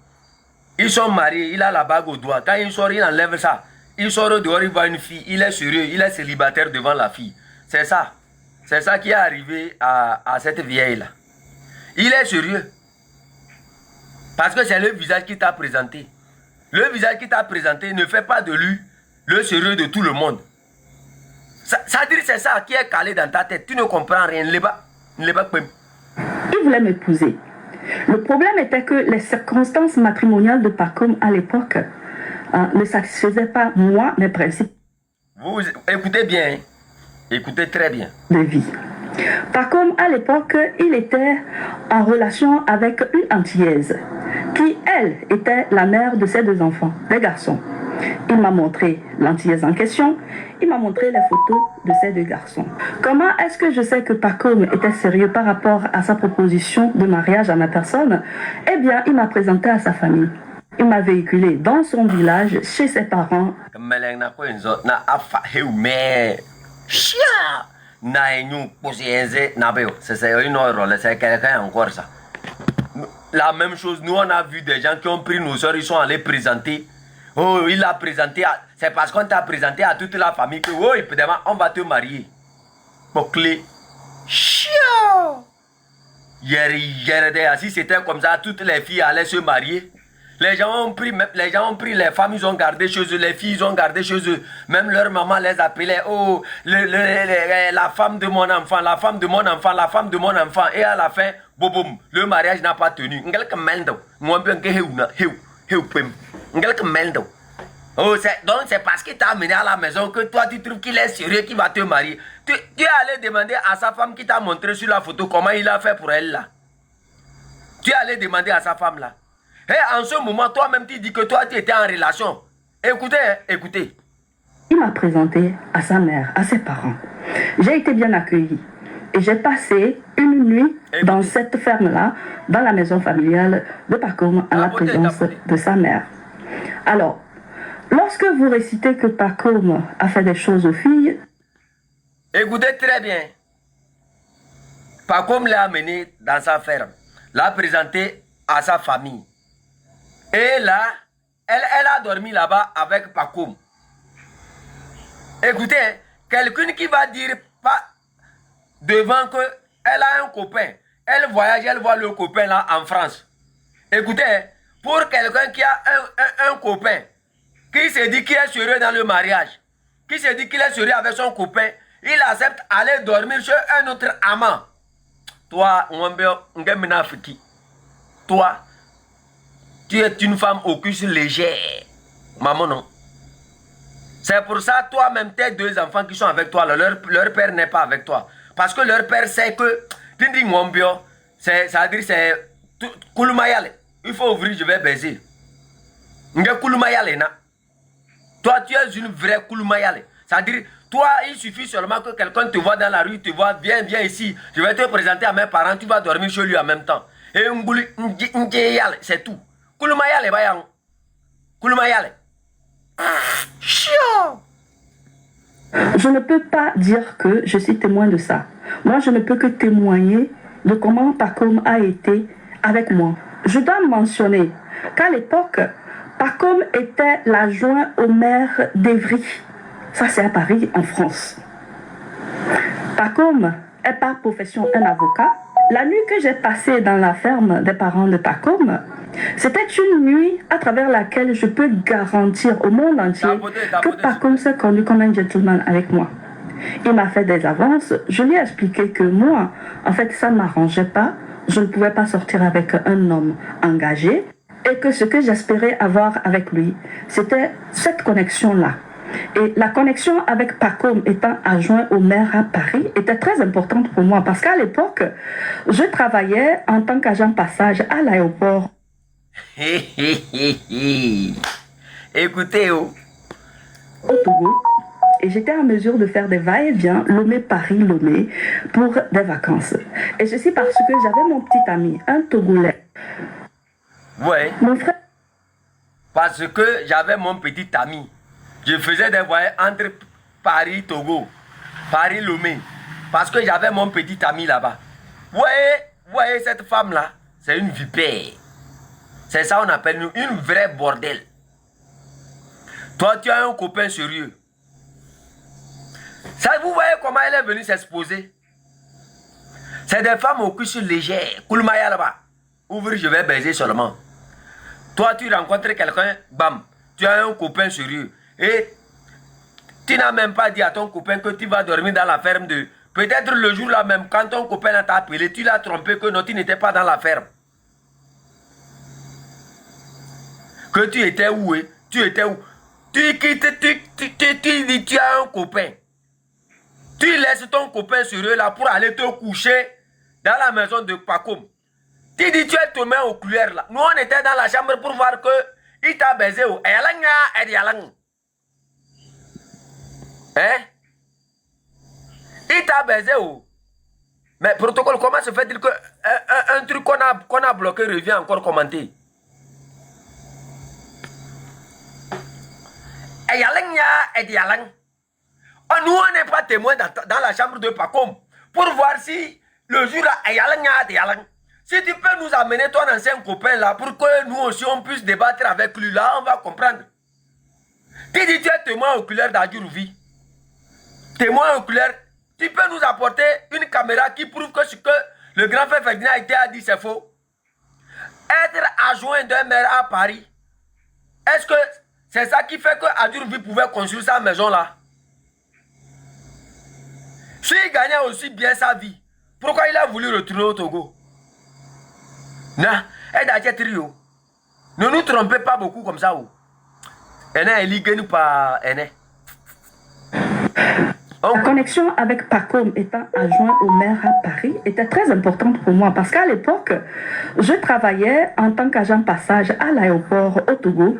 [SPEAKER 1] Ils sont mariés, il a la bague au doigt. Quand il sort, il enlève ça. Il sort dehors, il voit une fille, il est sérieux, il est célibataire devant la fille. C'est ça. C'est ça qui est arrivé à cette vieille-là. Il est sérieux. Parce que c'est le visage qui t'a présenté. Le visage qui t'a présenté ne fait pas de lui le sérieux de tout le monde. Ça veut dire c'est ça qui est calé dans ta tête. Tu ne comprends rien.
[SPEAKER 2] Il voulait m'épouser. Le problème était que les circonstances matrimoniales de Pacôme à l'époque ne satisfaisaient pas moi, mes principes.
[SPEAKER 1] Vous écoutez bien. Écoutez très bien.
[SPEAKER 2] De vie. Pacôme à l'époque, il était en relation avec une Antillaise qui, elle, était la mère de ses deux enfants, des garçons. Il m'a montré l'Antillaise en question, il m'a montré les photos de ces deux garçons. Comment est-ce que je sais que Pacôme était sérieux par rapport à sa proposition de mariage à ma personne? Eh bien, il m'a présenté à sa famille. Il m'a véhiculé dans son village, chez ses parents.
[SPEAKER 1] La même chose, nous on a vu des gens qui ont pris nos soeurs, ils sont allés présenter. Oh, il l'a présenté, c'est parce qu'on t'a présenté à toute la famille que, oh, évidemment, on va te marier. Bouclé. Chia! Si c'était comme ça, toutes les filles allaient se marier. Les gens ont pris les femmes, ils ont gardé chez eux, les filles, ils ont gardé chez eux. Même leur maman les appelait, oh, la femme de mon enfant, la femme de mon enfant, la femme de mon enfant. Et à la fin, boum, le mariage n'a pas tenu. Oh, donc c'est parce qu'il t'a amené à la maison que toi tu trouves qu'il est sérieux, qu'il va te marier. Tu es allé demander à sa femme qui t'a montré sur la photo comment il a fait pour elle là. Tu es allé demander à sa femme là. Et en ce moment, toi-même tu dis que toi tu étais en relation. Écoutez, écoutez.
[SPEAKER 2] Il m'a présenté à sa mère, à ses parents. J'ai été bien accueillie. Et j'ai passé une nuit dans cette ferme-là, dans la maison familiale de Pacôme, en la présence de sa mère. Alors, lorsque vous récitez que Pacôme a fait des choses aux filles...
[SPEAKER 1] Écoutez très bien. Pacôme l'a amené dans sa ferme, l'a présenté à sa famille. Et là, elle a dormi là-bas avec Pacôme. Écoutez, quelqu'un qui va dire pas devant qu'elle a un copain, elle voyage, elle voit le copain là en France. Écoutez, pour quelqu'un qui a un copain, qui se dit qu'il est sérieux dans le mariage, qui se dit qu'il est sérieux avec son copain, il accepte aller dormir chez un autre amant. Toi, toi, tu es une femme aux cuisses légères. Maman, non. C'est pour ça, toi-même, tes deux enfants qui sont avec toi, leur père n'est pas avec toi. Parce que leur père sait que, ça veut dire c'est Kouloumayale. Il faut ouvrir, je vais baiser. Toi, tu es une vraie Kouloumayale. C'est-à-dire, toi, il suffit seulement que quelqu'un te voit dans la rue, te voit, viens ici. Je vais te présenter à mes parents, tu vas dormir chez lui en même temps. Et c'est tout. Kouloumayale, bayang. Kouloumayale.
[SPEAKER 2] Je ne peux pas dire que je suis témoin de ça. Moi, je ne peux que témoigner de comment Pacôme a été avec moi. Je dois mentionner qu'à l'époque, Pacôme était l'adjoint au maire d'Evry. Ça, c'est à Paris, en France. Pacôme est par profession un avocat. La nuit que j'ai passée dans la ferme des parents de Pacôme, c'était une nuit à travers laquelle je peux garantir au monde entier que Pacôme s'est conduit comme un gentleman avec moi. Il m'a fait des avances, je lui ai expliqué que moi, en fait, ça ne m'arrangeait pas, je ne pouvais pas sortir avec un homme engagé et que ce que j'espérais avoir avec lui, c'était cette connexion-là. Et la connexion avec Pacôme étant adjoint au maire à Paris était très importante pour moi parce qu'à l'époque, je travaillais en tant qu'agent passage à l'aéroport.
[SPEAKER 1] Écoutez,
[SPEAKER 2] au Togo, et j'étais en mesure de faire des va-et-vient Lomé-Paris-Lomé pour des vacances. Et ceci parce que j'avais mon petit ami, un Togolais.
[SPEAKER 1] Ouais.
[SPEAKER 2] Mon frère.
[SPEAKER 1] Parce que j'avais mon petit ami. Je faisais des voyages entre Paris, Togo, Paris, Lomé. Parce que j'avais mon petit ami là-bas. Vous voyez cette femme-là, c'est une vipère. C'est ça qu'on appelle nous une vraie bordel. Toi, tu as un copain sérieux. Ça, vous voyez comment elle est venue s'exposer. C'est des femmes aux cuisses légères. Kouloumaya là-bas. Ouvre, je vais baiser seulement. Toi, tu rencontres quelqu'un, bam, tu as un copain sérieux. Et tu n'as même pas dit à ton copain que tu vas dormir dans la ferme de... Peut-être le jour là même, quand ton copain t'a appelé, tu l'as trompé que non, tu n'étais pas dans la ferme. Que tu étais où? Tu étais où? Tu quittes, tu dis tu as un copain. Tu laisses ton copain sérieux là pour aller te coucher dans la maison de Pacôme. Tu dis tu es tombé au couloir là. Nous on était dans la chambre pour voir que il t'a baisé au hein? Il t'a baisé au. Mais protocole, comment se fait-il que un truc qu'on a bloqué revient encore commenter? Nous, on n'est pas témoin dans la chambre de Pacôme pour voir si le jour là, si tu peux nous amener ton ancien copain là pour que nous aussi on puisse débattre avec lui là, on va comprendre. Tu dis tu es témoin oculaire d'Adjurouvi. Témoin oculaire, tu peux nous apporter une caméra qui prouve que ce que le grand frère Ferdinand a dit c'est faux. Être adjoint d'un maire à Paris, est-ce que c'est ça qui fait que Adurvi pouvait construire sa maison là? S'il gagnait aussi bien sa vie, pourquoi il a voulu retourner au Togo? Non, ne nous trompez pas beaucoup comme ça.
[SPEAKER 2] La connexion avec Pacôme étant adjoint au maire à Paris était très importante pour moi parce qu'à l'époque, je travaillais en tant qu'agent passage à l'aéroport au Togo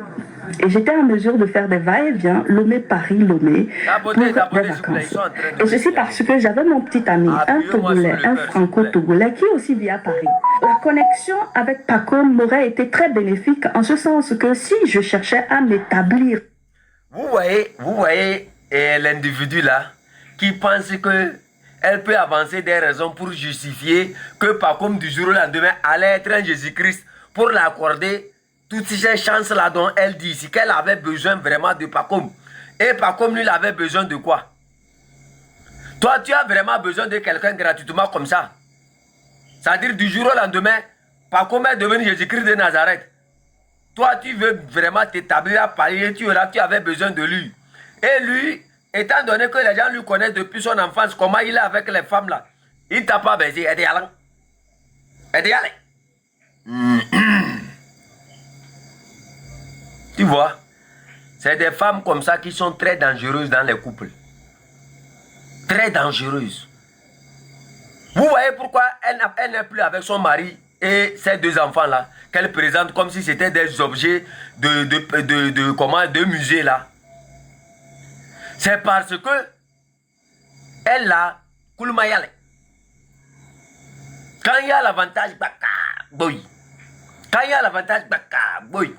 [SPEAKER 2] et j'étais en mesure de faire des va-et-vient Lomé-Paris-Lomé pour des vacances. Et ceci parce que j'avais mon petit ami, un Togolais, un franco-togolais qui aussi vit à Paris. La connexion avec Pacôme m'aurait été très bénéfique en ce sens que si je cherchais à m'établir.
[SPEAKER 1] Vous voyez l'individu là qui pense qu'elle peut avancer des raisons pour justifier que Pacôme du jour au lendemain allait être un Jésus-Christ pour l'accorder toutes ces chances-là dont elle dit ici qu'elle avait besoin vraiment de Pacôme. Et Pacôme, lui, il avait besoin de quoi? Toi, tu as vraiment besoin de quelqu'un gratuitement comme ça. C'est-à-dire du jour au lendemain, Pacôme est devenu Jésus-Christ de Nazareth. Toi, tu veux vraiment t'établir à Paris et tu avais besoin de lui. Et lui, étant donné que les gens lui connaissent depuis son enfance, comment il est avec les femmes là, il t'a pas baisé. Tu vois, c'est des femmes comme ça qui sont très dangereuses dans les couples. Très dangereuses. Vous voyez pourquoi elle n'est plus avec son mari et ses deux enfants là, qu'elle présente comme si c'était des objets de musée là. C'est parce que elle a Koulmayale. Quand il y a l'avantage, baka, boy. Quand il y a l'avantage, baka, boy.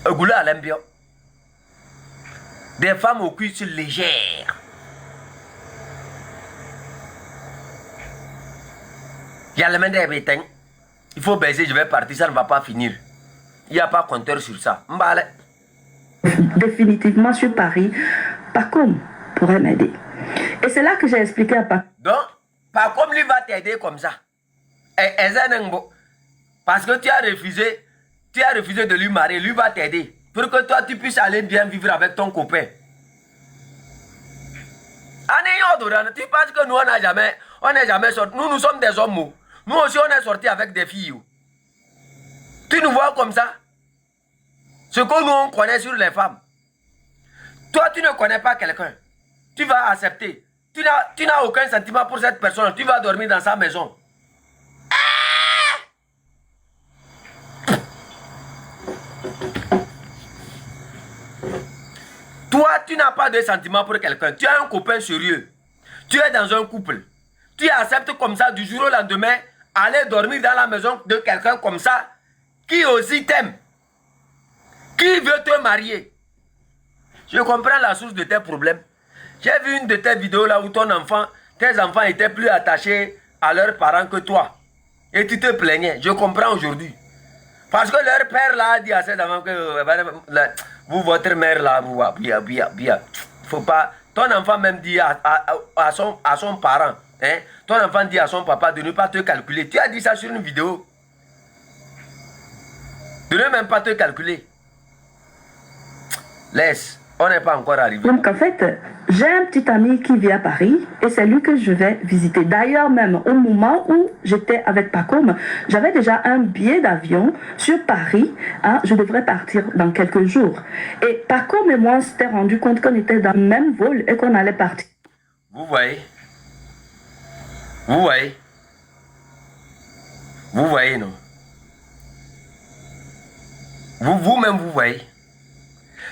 [SPEAKER 1] Goula à l'embio. Des femmes aux cuisses légères. Il y a le main des bétails. Il faut baiser, je vais partir, ça ne va pas finir. Il n'y a pas compteur sur ça. Mbale.
[SPEAKER 2] Définitivement sur Paris, Pacôme pourrait m'aider. Et c'est là que j'ai expliqué à Pacôme.
[SPEAKER 1] Donc, Pacôme lui va t'aider comme ça. Parce que tu as refusé de lui marier, lui va t'aider. Pour que toi tu puisses aller bien vivre avec ton copain. Tu penses que nous on n'est jamais sortis. Nous sommes des hommes. Nous aussi on est sortis avec des filles. Tu nous vois comme ça? Ce que nous on connaît sur les femmes. Toi tu ne connais pas quelqu'un. Tu vas accepter. Tu n'as aucun sentiment pour cette personne. Tu vas dormir dans sa maison. Toi, tu n'as pas de sentiment pour quelqu'un. Tu as un copain sérieux. Tu es dans un couple. Tu acceptes comme ça du jour au lendemain aller dormir dans la maison de quelqu'un comme ça qui aussi t'aime. Qui veut te marier. Je comprends la source de tes problèmes. J'ai vu une de tes vidéos là où tes enfants étaient plus attachés à leurs parents que toi. Et tu te plaignais. Je comprends aujourd'hui. Parce que leur père là a dit à ses enfants que votre mère là, faut pas. Ton enfant même dit à son parent, hein, ton enfant dit à son papa de ne pas te calculer. Tu as dit ça sur une vidéo. De ne même pas te calculer. Laisse. On n'est pas encore arrivé.
[SPEAKER 2] Donc en fait, j'ai un petit ami qui vit à Paris et c'est lui que je vais visiter. D'ailleurs, même au moment où j'étais avec Pacôme, j'avais déjà un billet d'avion sur Paris. Hein, je devrais partir dans quelques jours. Et Pacôme et moi, on s'était rendu compte qu'on était dans le même vol et qu'on allait partir.
[SPEAKER 1] Vous voyez? Vous voyez? Vous voyez, non? Vous-même, vous voyez?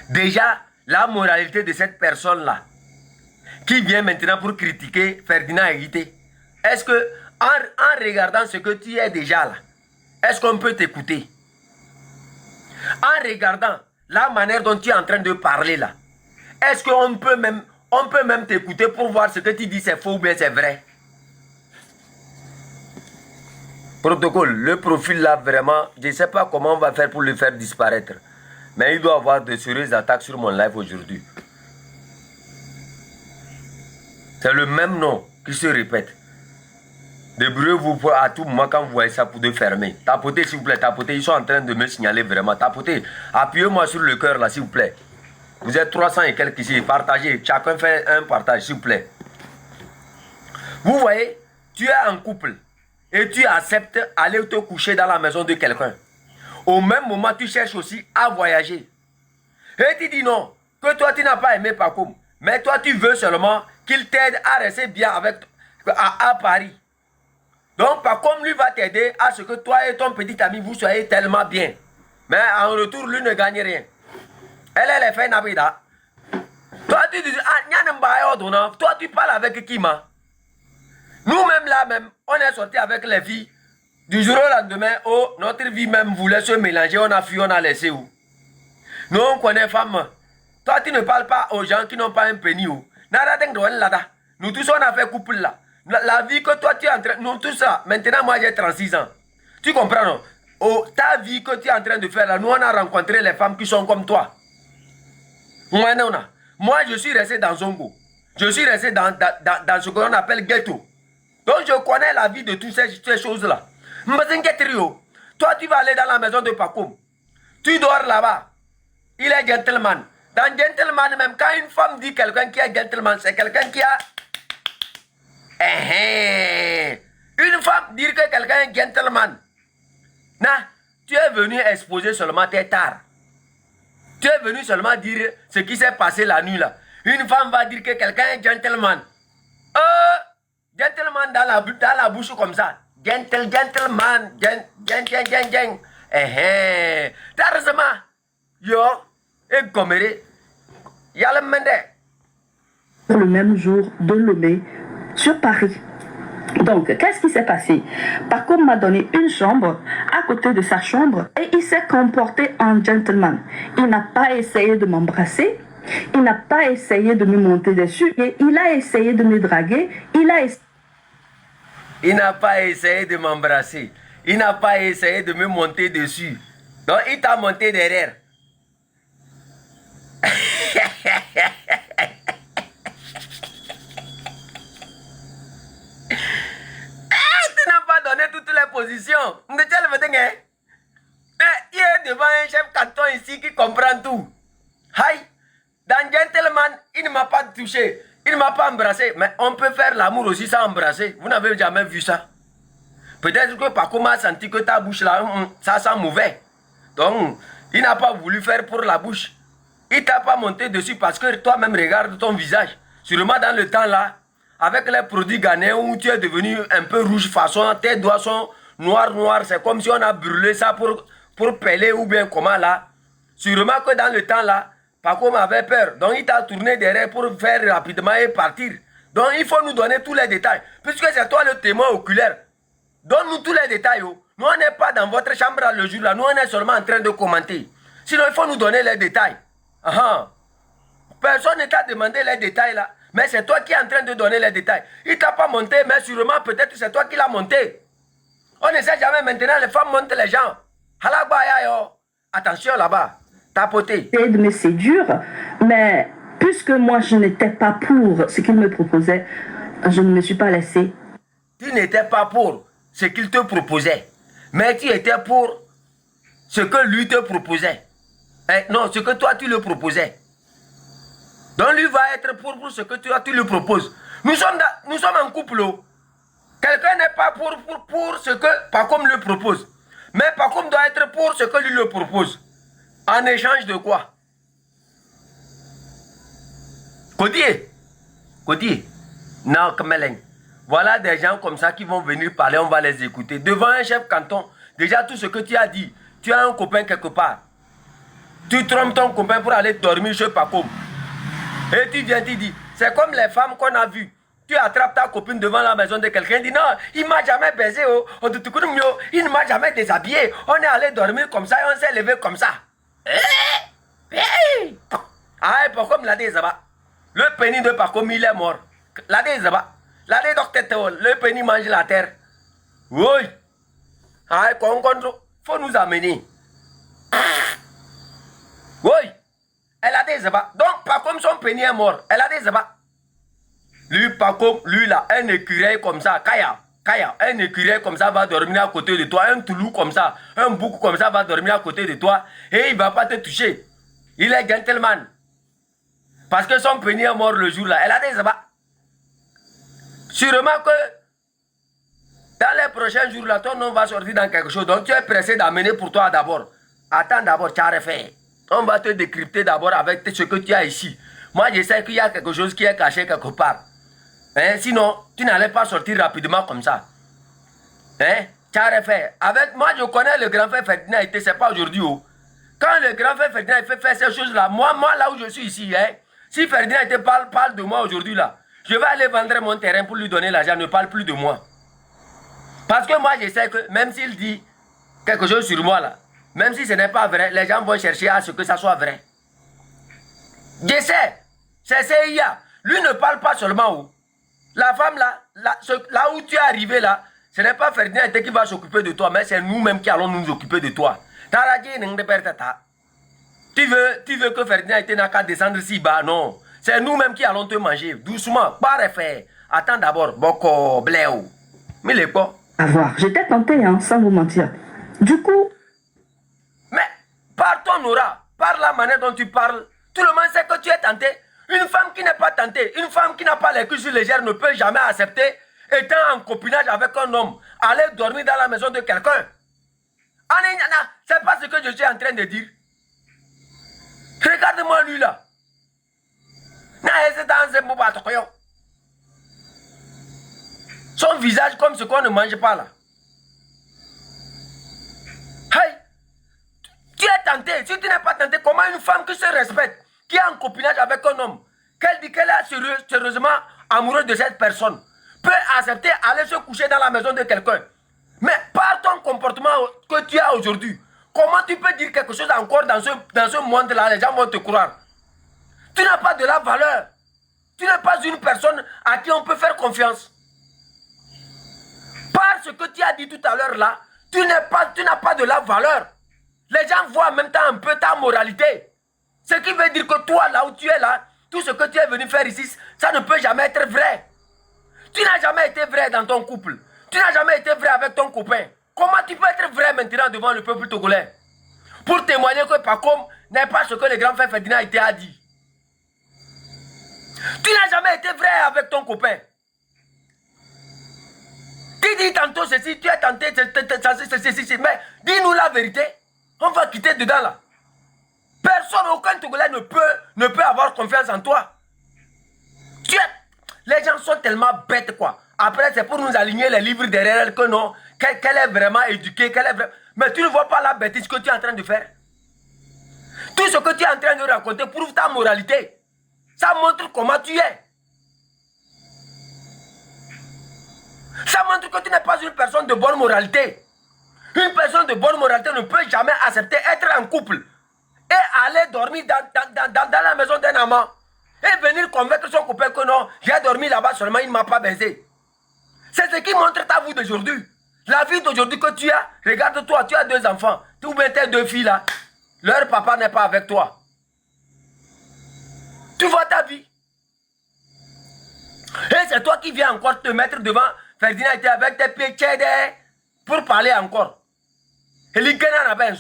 [SPEAKER 1] Déjà, la moralité de cette personne-là, qui vient maintenant pour critiquer Ferdinand Higuité, est-ce que, en regardant ce que tu es déjà là, est-ce qu'on peut t'écouter? En regardant la manière dont tu es en train de parler là, est-ce qu'on peut même t'écouter pour voir ce que tu dis c'est faux ou bien c'est vrai? Protocole, le profil là vraiment, je ne sais pas comment on va faire pour le faire disparaître. Mais il doit avoir de sérieuses attaques sur mon live aujourd'hui. C'est le même nom qui se répète. Débrouillez-vous pour à tout moment quand vous voyez ça pour de fermer. Tapotez s'il vous plaît, tapotez. Ils sont en train de me signaler vraiment. Tapotez. Appuyez-moi sur le cœur là s'il vous plaît. Vous êtes 300 et quelques ici. Partagez. Chacun fait un partage s'il vous plaît. Vous voyez, tu es en couple et tu acceptes aller te coucher dans la maison de quelqu'un. Au même moment, tu cherches aussi à voyager. Et tu dis non, que toi tu n'as pas aimé Pacoum. Mais toi tu veux seulement qu'il t'aide à rester bien avec à Paris. Donc Pacoum lui va t'aider à ce que toi et ton petit ami vous soyez tellement bien. Mais en retour, lui ne gagne rien. Elle est fait Nabida. Toi tu dis, toi tu parles avec qui ma? Nous-mêmes là même, on est sorti avec les filles. Du jour au lendemain, oh, notre vie même voulait se mélanger, on a fui, on a laissé où? Nous on connaît femme. Toi tu ne parles pas aux gens qui n'ont pas un penny où. Nous tous on a fait couple là. La vie que toi tu es en train, nous tous ça, maintenant moi j'ai 36 ans. Tu comprends non? Oh, ta vie que tu es en train de faire là, nous on a rencontré les femmes qui sont comme toi. Moi je suis resté dans Zongo. Je suis resté dans ce qu'on appelle ghetto. Donc je connais la vie de toutes ces choses là. Toi tu vas aller dans la maison de Pacoum. Tu dors là-bas. Il est gentleman. Dans gentleman même, quand une femme dit quelqu'un qui est gentleman, c'est quelqu'un qui a... Une femme dire que quelqu'un est gentleman. Non, tu es venu exposer seulement tes tares. Tu es venu seulement dire ce qui s'est passé la nuit là. Une femme va dire que quelqu'un est gentleman. Gentleman dans la bouche comme ça. Gentleman. Tarzama. Yo. Et Goméré. Y'a le mende.
[SPEAKER 2] Le même jour de Lomé sur Paris. Donc, qu'est-ce qui s'est passé? Pacoum m'a donné une chambre à côté de sa chambre et il s'est comporté en gentleman. Il n'a pas essayé de m'embrasser, il n'a pas essayé de me monter dessus, et il a essayé de me draguer, il
[SPEAKER 1] n'a pas essayé de m'embrasser, il n'a pas essayé de me monter dessus. Donc, il t'a monté derrière. Donner toutes les positions. Il est devant un chef canton ici qui comprend tout. Aïe, dans gentleman, il ne m'a pas touché, il ne m'a pas embrassé. Mais on peut faire l'amour aussi sans embrasser. Vous n'avez jamais vu ça? Peut-être que Pacoum a senti que ta bouche là, ça sent mauvais. Donc, il n'a pas voulu faire pour la bouche. Il t'a pas monté dessus parce que toi-même regarde ton visage. Sûrement dans le temps là, avec les produits ghanéens où tu es devenu un peu rouge façon, tes doigts sont noirs, c'est comme si on a brûlé ça pour peler ou bien comment là. Sûrement que dans le temps là, Pacoum avait peur, donc il t'a tourné derrière pour faire rapidement et partir. Donc il faut nous donner tous les détails, puisque c'est toi le témoin oculaire. Donne-nous tous les détails. Oh. Nous on n'est pas dans votre chambre le jour là, nous on est seulement en train de commenter. Sinon il faut nous donner les détails. Personne ne t'a demandé les détails là. Mais c'est toi qui es en train de donner les détails. Il ne t'a pas monté, mais sûrement peut-être c'est toi qui l'as monté. On ne sait jamais maintenant, les femmes montent les gens. Attention là-bas, tapoter.
[SPEAKER 2] De me séduire, mais puisque moi je n'étais pas pour ce qu'il me proposait, je ne me suis pas laissée.
[SPEAKER 1] Tu n'étais pas pour ce qu'il te proposait, mais tu étais pour ce que lui te proposait. Non, ce que toi tu le proposais. Donc lui va être pour ce que tu lui proposes. Nous sommes en couple. Quelqu'un n'est pas pour ce que Pacoum lui propose. Mais Pacoum doit être pour ce que lui le propose. En échange de quoi? Kodier. Non, Kameleng. Voilà des gens comme ça qui vont venir parler, on va les écouter. Devant un chef canton, déjà tout ce que tu as dit, tu as un copain quelque part. Tu trompes ton copain pour aller dormir chez Pacoum. Et tu viens, tu dis, c'est comme les femmes qu'on a vues. Tu attrapes ta copine devant la maison de quelqu'un, dit non, il ne m'a jamais baisé, il ne m'a jamais déshabillé. On est allé dormir comme ça et on s'est levé comme ça. Ah, Pacoum l'a dit, le pénis de Pacoum, il est mort. L'a dit, docteur, le pénis mange la terre. Oui. Ah, faut nous amener. Oui. Elle a des ébats. Donc, Pacoum, son pénis est mort. Elle a des ébats. Lui, Pacoum, lui, là, un écureuil comme ça. Kaya. Kaya, un écureuil comme ça va dormir à côté de toi, un toulou comme ça, un bouc comme ça va dormir à côté de toi et il ne va pas te toucher. Il est gentleman. Parce que son pénis est mort le jour là. Elle a dit ça va. Sûrement que dans les prochains jours là, ton nom va sortir dans quelque chose. Donc tu es pressé d'amener pour toi d'abord. Attends d'abord, tu as refait. On va te décrypter d'abord avec ce que tu as ici. Moi, je sais qu'il y a quelque chose qui est caché quelque part. Hein? Sinon, tu n'allais pas sortir rapidement comme ça. Hein? Tu as refait. Avec moi, je connais le grand frère Ferdinand, c'est pas aujourd'hui. Oh. Quand le grand frère Ferdinand fait faire ces choses-là, moi, là où je suis ici, hein, si Ferdinand parle de moi aujourd'hui là, je vais aller vendre mon terrain pour lui donner l'argent, ne parle plus de moi. Parce que moi, je sais que même s'il dit quelque chose sur moi là, même si ce n'est pas vrai, les gens vont chercher à ce que ça soit vrai. Je sais, c'est CIA. Lui ne parle pas seulement où. La femme là, là où tu es arrivé là, ce n'est pas Ferdinand qui va s'occuper de toi, mais c'est nous-mêmes qui allons nous occuper de toi. Tu veux que Ferdinand n'a qu'à descendre si bas, non. C'est nous-mêmes qui allons te manger. Doucement, pas refaire. Attends d'abord, Boko, Bléo. Mais les quoi?
[SPEAKER 2] Avoir. J'étais tentée, hein, sans vous mentir. Du coup...
[SPEAKER 1] Mais, par ton aura, par la manière dont tu parles, tout le monde sait que tu es tenté. Une femme qui n'est pas tentée, une femme qui n'a pas les cuisses légères ne peut jamais accepter, étant en copinage avec un homme, aller dormir dans la maison de quelqu'un. C'est pas ce que je suis en train de dire. Regarde-moi lui là. Son visage comme ce qu'on ne mange pas là. Hey, tu es tenté. Si tu n'es pas tenté, comment une femme qui se respecte, qui est en copinage avec un homme, qu'elle dit qu'elle est sérieusement amoureuse de cette personne, peut accepter aller se coucher dans la maison de quelqu'un? Mais par ton comportement que tu as aujourd'hui, comment tu peux dire quelque chose encore dans ce monde-là? Les gens vont te croire. Tu n'as pas de la valeur. Tu n'es pas une personne à qui on peut faire confiance. Par ce que tu as dit tout à l'heure là, tu n'as pas de la valeur. Les gens voient en même temps un peu ta moralité. Ce qui veut dire que toi, là où tu es là, tout ce que tu es venu faire ici, ça ne peut jamais être vrai. Tu n'as jamais été vrai dans ton couple. Tu n'as jamais été vrai avec ton copain. Comment tu peux être vrai maintenant devant le peuple togolais? Pour témoigner que Pacom n'est pas ce que le grand frère Ferdinand a dit. Tu n'as jamais été vrai avec ton copain. Tu dis tantôt ceci, tu es tenté, ceci, mais dis-nous la vérité. On va quitter dedans là. Personne, aucun Togolais ne peut avoir confiance en toi. Les gens sont tellement bêtes quoi. Après c'est pour nous aligner les livres derrière elle que non, qu'elle est vraiment éduquée, mais tu ne vois pas la bêtise que tu es en train de faire. Tout ce que tu es en train de raconter prouve ta moralité. Ça montre comment tu es. Ça montre que tu n'es pas une personne de bonne moralité. Une personne de bonne moralité ne peut jamais accepter être en couple et aller dormir dans la maison d'un amant et venir convaincre son copain que non, j'ai dormi là-bas seulement, il ne m'a pas baisé. C'est ce qui montre ta vie d'aujourd'hui. La vie d'aujourd'hui que tu as, regarde-toi, tu as 2 enfants, ou bien tes 2 filles là, leur papa n'est pas avec toi. Tu vois ta vie. Et c'est toi qui viens encore te mettre devant Ferdinand était avec tes pieds tièdes pour parler encore. Et les gars n'ont pas.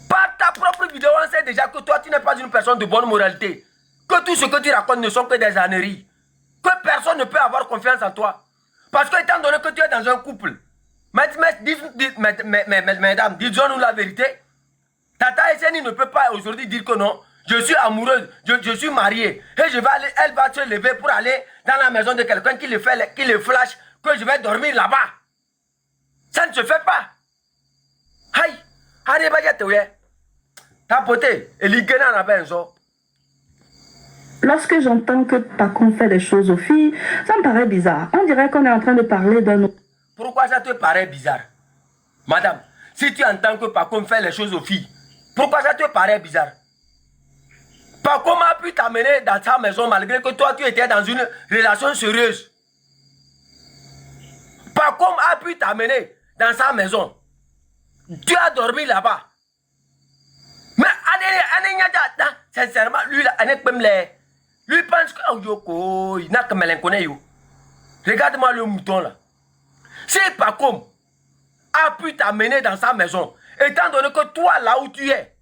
[SPEAKER 1] Par ta propre vidéo, on sait déjà que toi, tu n'es pas une personne de bonne moralité. Que tout ce que tu racontes ne sont que des âneries. Que personne ne peut avoir confiance en toi. Parce que étant donné que tu es dans un couple, mesdames, disons-nous la vérité. Tata Esseni ne peut pas aujourd'hui dire que non, je suis amoureuse, je suis mariée. Et elle va se lever pour aller dans la maison de quelqu'un qui le flash que je vais dormir là-bas. Ça ne se fait pas. Aïe, allez, tapoter, et l'igéna n'a pas un sort.
[SPEAKER 2] Lorsque j'entends que Pacom fait des choses aux filles, ça me paraît bizarre. On dirait qu'on est en train de parler d'un autre.
[SPEAKER 1] Pourquoi ça te paraît bizarre? Madame, si tu entends que Pacom fait les choses aux filles, pourquoi ça te paraît bizarre? Pacom a pu t'amener dans sa maison malgré que toi tu étais dans une relation sérieuse. Pacom a pu t'amener dans sa maison. Tu as dormi là-bas. Mais sincèrement, lui pense que oh, il n'a que melancolie. Regarde-moi le mouton là. Si Pacom a pu t'amener dans sa maison, étant donné que toi, là où tu es,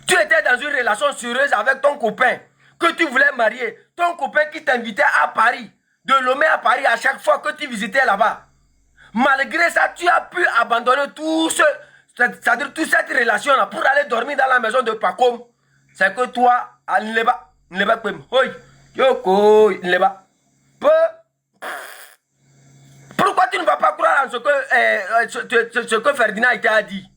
[SPEAKER 1] tu étais dans une relation sérieuse avec ton copain, que tu voulais marier, ton copain qui t'invitait à Paris, de Lomé à Paris à chaque fois que tu visitais là-bas. Malgré ça, tu as pu abandonner tout ce, c'est-à-dire toute cette relation-là pour aller dormir dans la maison de Pacom. C'est que toi, pourquoi tu ne vas pas croire en ce que Ferdinand t'a dit?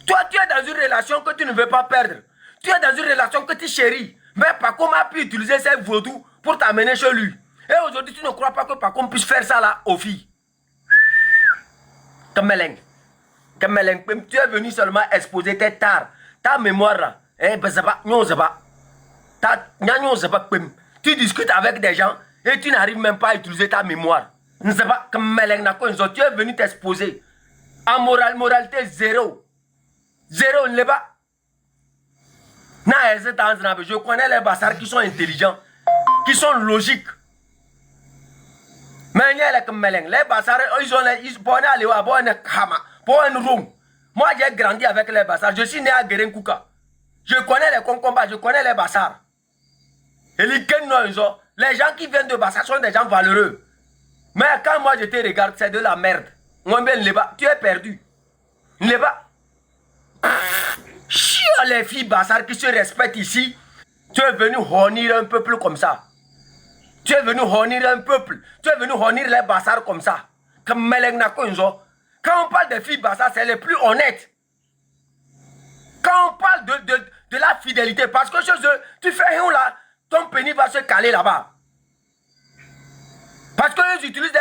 [SPEAKER 1] Toi, tu es dans une relation que tu ne veux pas perdre. Tu es dans une relation que tu chéris. Mais Pacom a pu utiliser ces vaudous pour t'amener chez lui. Et aujourd'hui, tu ne crois pas que Pacom puisse faire ça là aux filles. Kameleng, tu es venu seulement exposer tes tares, ta mémoire là. Tu discutes avec des gens et tu n'arrives même pas à utiliser ta mémoire. Tu es venu t'exposer. En moralité zéro. Zéro, ne l'est pas. Je connais les bassards qui sont intelligents, qui sont logiques. Mais les bassards, ils moi j'ai grandi avec les bassards. Je suis né à Guérenkouka. Je connais les concombats, je connais les bassards. Et les gens qui viennent de bassards sont des gens valeureux. Mais quand moi je te regarde, c'est de la merde. Tu es perdu. Ne pas. Les filles bassards qui se respectent ici, tu es venu honir un peuple comme ça. Tu es venu honir un peuple. Tu es venu honir les bassards comme ça. Quand on parle des filles bassards, c'est les plus honnêtes. Quand on parle de la fidélité, parce que chez eux, tu fais rien là, ton pénis va se caler là-bas. Parce qu'ils utilisent des...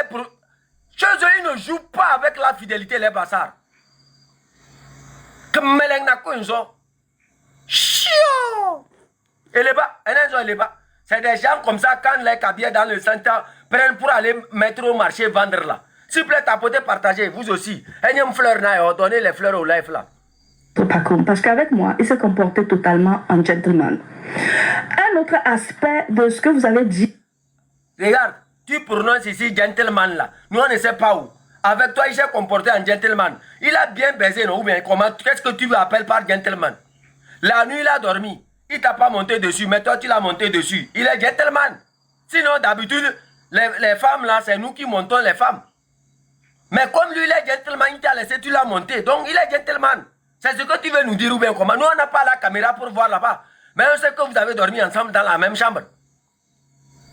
[SPEAKER 1] Chez eux, ils ne jouent pas avec la fidélité, les bassards. Et les bas, c'est des gens comme ça, quand les cabiers dans le centre prennent pour aller mettre au marché, vendre là. S'il vous plaît, tapotez, partagez, vous aussi. Donnez les fleurs au live là.
[SPEAKER 2] Parce qu'avec moi, il se comportait totalement en gentleman. Un autre aspect de ce que vous avez dit.
[SPEAKER 1] Regarde, tu prononces ici gentleman là. Nous on ne sait pas où. Avec toi, il s'est comporté en gentleman. Il a bien baisé, non? Ou bien comment? Qu'est-ce que tu appelles par gentleman? La nuit, il a dormi. Il t'a pas monté dessus, mais toi, tu l'as monté dessus. Il est gentleman. Sinon, d'habitude, les femmes là, c'est nous qui montons les femmes. Mais comme lui, il est gentleman, il t'a laissé, tu l'as monté. Donc, il est gentleman. C'est ce que tu veux nous dire ou bien comment? Nous, on n'a pas la caméra pour voir là-bas. Mais on sait que vous avez dormi ensemble dans la même chambre.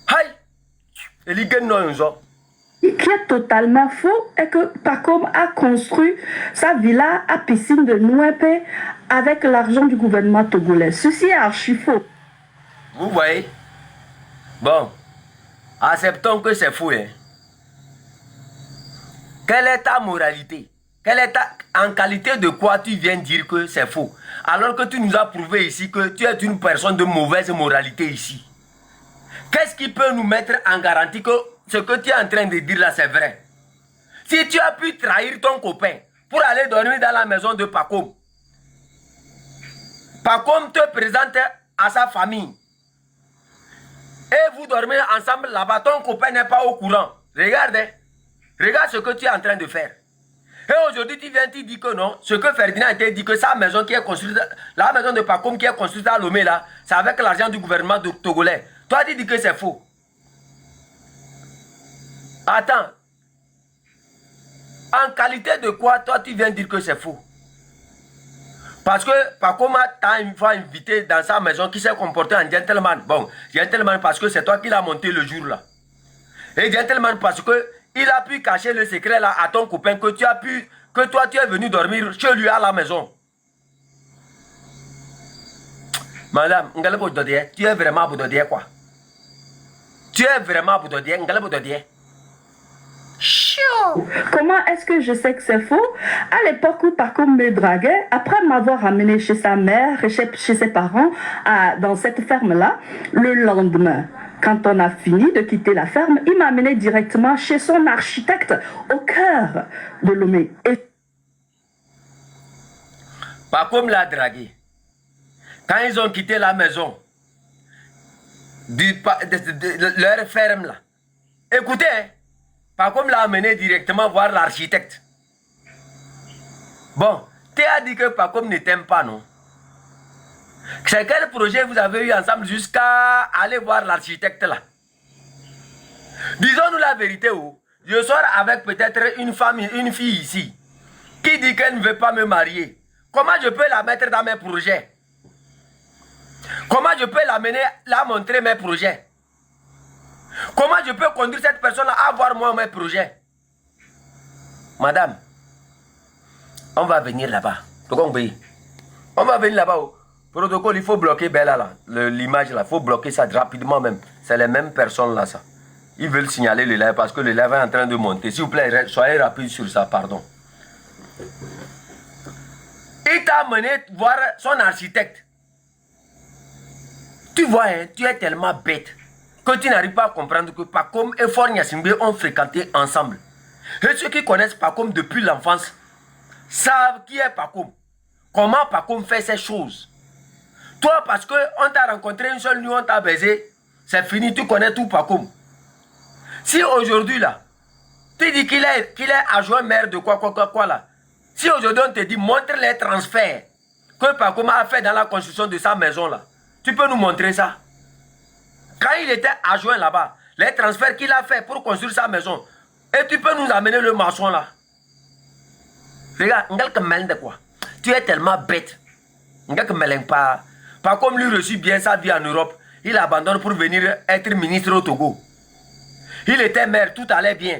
[SPEAKER 1] Aïe!
[SPEAKER 2] Qui est totalement faux est que Pacom a construit sa villa à piscine de Nouépé avec l'argent du gouvernement togolais. Ceci est archi faux.
[SPEAKER 1] Vous voyez? Bon, acceptons que c'est faux. Hein. Quelle est ta moralité? En qualité de quoi tu viens dire que c'est faux? Alors que tu nous as prouvé ici que tu es une personne de mauvaise moralité ici. Qu'est-ce qui peut nous mettre en garantie que ce que tu es en train de dire là, c'est vrai? Si tu as pu trahir ton copain pour aller dormir dans la maison de Pacom, Pacom te présente à sa famille et vous dormez ensemble là-bas, ton copain n'est pas au courant. Regarde, regarde ce que tu es en train de faire. Et aujourd'hui, tu viens, tu dis que non, ce que Ferdinand t'a dit que sa maison qui est construite, la maison de Pacom qui est construite à Lomé là, c'est avec l'argent du gouvernement togolais. Toi, tu dis que c'est faux. Attends. En qualité de quoi, toi, tu viens dire que c'est faux? Parce que Pacom t'a une fois invité dans sa maison qui s'est comporté en gentleman. Bon, gentleman parce que c'est toi qui l'as monté le jour là. Et gentleman parce que il a pu cacher le secret là à ton copain que tu as pu, que toi tu es venu dormir chez lui à la maison. Madame, tu es vraiment boudodier quoi? Tu es vraiment boudodier,
[SPEAKER 2] Comment est-ce que je sais que c'est faux? À l'époque où Pacom me draguait, après m'avoir amené chez sa mère et chez ses parents dans cette ferme-là, le lendemain, quand on a fini de quitter la ferme, il m'a amené directement chez son architecte au cœur de Lomé.
[SPEAKER 1] Pacom l'a dragué. Quand ils ont quitté la maison, leur ferme là, Écoutez, hein, Pacom l'a amené directement voir l'architecte. Bon, tu as dit que Pacom ne t'aime pas, non? C'est quel projet vous avez eu ensemble jusqu'à aller voir l'architecte là? Disons-nous la vérité, oh. Je sors avec peut-être une femme, une fille ici, qui dit qu'elle ne veut pas me marier. Comment je peux la mettre dans mes projets? Comment je peux l'amener, la montrer mes projets? Comment je peux conduire cette personne à voir moi mes projets? Madame, on va venir là-bas. On va venir là-bas. Protocole, il faut bloquer Bella là. L'image là, il faut bloquer ça rapidement même. C'est les mêmes personnes là, ça. Ils veulent signaler le live parce que le live est en train de monter. S'il vous plaît, soyez rapide sur ça, pardon. Il t'a amené voir son architecte. Tu vois, hein, tu es tellement bête que tu n'arrives pas à comprendre que Pacom et Fort Gnassingbé ont fréquenté ensemble. Et ceux qui connaissent Pacom depuis l'enfance savent qui est Pacom. Comment Pacom fait ces choses. Toi, parce qu'on t'a rencontré une seule nuit, on t'a baisé, c'est fini, tu connais tout Pacom. Si aujourd'hui là, tu dis qu'il est adjoint maire de quoi là. Si aujourd'hui on te dit montre les transferts que Pacom a fait dans la construction de sa maison là, tu peux nous montrer ça. Quand il était adjoint là-bas, les transferts qu'il a fait pour construire sa maison, et tu peux nous amener le maçon là. Regarde, de quoi. Tu es tellement bête. Pas comme lui reçut bien sa vie en Europe, il abandonne pour venir être ministre au Togo. Il était maire, tout allait bien.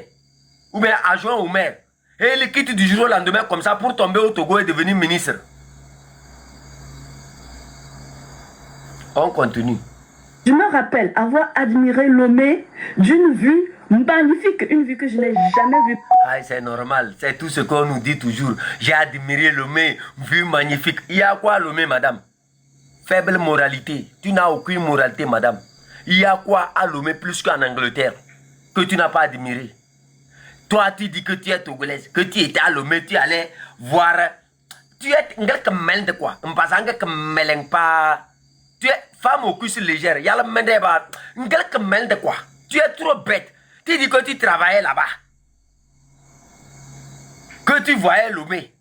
[SPEAKER 1] Ou bien adjoint au maire. Et il quitte du jour au lendemain comme ça pour tomber au Togo et devenir ministre. On continue.
[SPEAKER 2] Je me rappelle avoir admiré Lomé d'une vue magnifique, une vue que je n'ai jamais vue.
[SPEAKER 1] Ah, c'est normal, c'est tout ce qu'on nous dit toujours. J'ai admiré Lomé, vue magnifique. Il y a quoi Lomé, madame? Faible moralité. Tu n'as aucune moralité, madame. Il y a quoi à Lomé plus qu'en Angleterre que tu n'as pas admiré? Toi, tu dis que tu es togolaise, que tu étais à Lomé, tu allais voir. Tu es de quoi? Tu es femme au cuisses légère. Il y a le de quoi? Tu es trop bête. Tu dis que tu travaillais là-bas. Que tu voyais Lomé.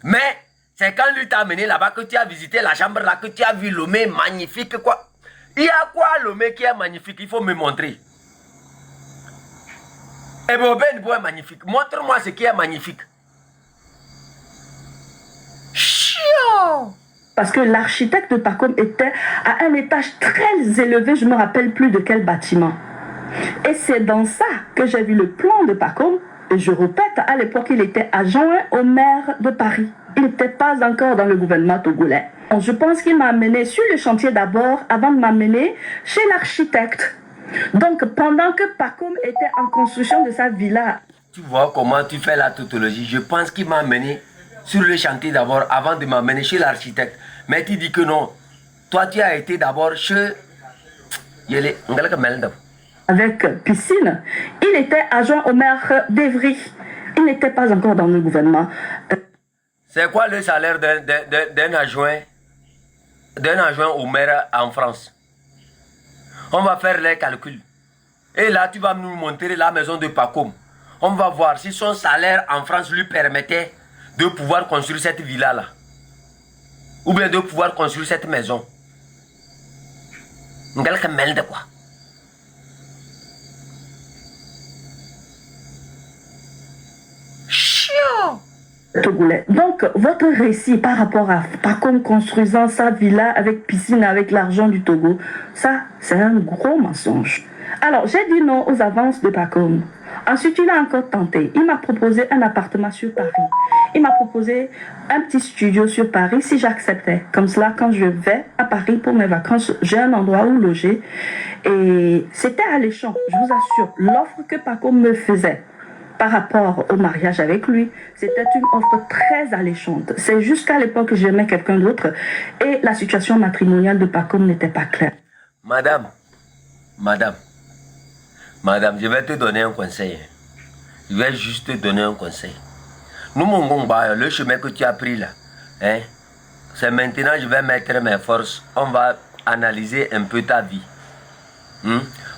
[SPEAKER 1] Mais c'est quand lui t'a amené là-bas que tu as visité la chambre là, que tu as vu Lomé magnifique quoi. Il y a quoi Lomé qui est magnifique? Il faut me montrer. Et Ben est magnifique. Montre-moi ce qui est magnifique. Chiant.
[SPEAKER 2] Parce que l'architecte de Pacom était à un étage très élevé, je ne me rappelle plus de quel bâtiment. Et c'est dans ça que j'ai vu le plan de Pacom. Et je répète, à l'époque, il était adjoint au maire de Paris. Il n'était pas encore dans le gouvernement togolais. Je pense qu'il m'a amené sur le chantier d'abord, avant de m'amener chez l'architecte. Donc, pendant que Pacom était en construction de sa villa.
[SPEAKER 1] Tu vois comment tu fais la tautologie. Je pense qu'il m'a amené sur le chantier d'abord, avant de m'amener chez l'architecte. Mais tu dis que non. Toi, tu as été d'abord chez...
[SPEAKER 2] Avec piscine. Il était adjoint au maire d'Evry. Il n'était pas encore dans le gouvernement.
[SPEAKER 1] C'est quoi le salaire d'un adjoint au maire en France? On va faire les calculs. Et là, tu vas nous montrer la maison de Pacom. On va voir si son salaire en France lui permettait de pouvoir construire cette villa-là. Ou bien de pouvoir construire cette maison. De quoi? Chiant.
[SPEAKER 2] Togolais. Donc, votre récit par rapport à Pacom construisant sa villa avec piscine, avec l'argent du Togo, ça, c'est un gros mensonge. Alors, j'ai dit non aux avances de Pacom. Ensuite, il a encore tenté. Il m'a proposé un appartement sur Paris. Il m'a proposé un petit studio sur Paris si j'acceptais. Comme cela, quand je vais à Paris pour mes vacances, j'ai un endroit où loger. Et c'était alléchant, je vous assure. L'offre que Pacom me faisait par rapport au mariage avec lui, c'était une offre très alléchante. C'est jusqu'à l'époque que j'aimais quelqu'un d'autre et la situation matrimoniale de Pacom n'était pas claire.
[SPEAKER 1] Madame, je vais te donner un conseil. Je vais juste te donner un conseil. Nous, mon gomba, le chemin que tu as pris là, hein, c'est maintenant que je vais mettre mes forces. On va analyser un peu ta vie.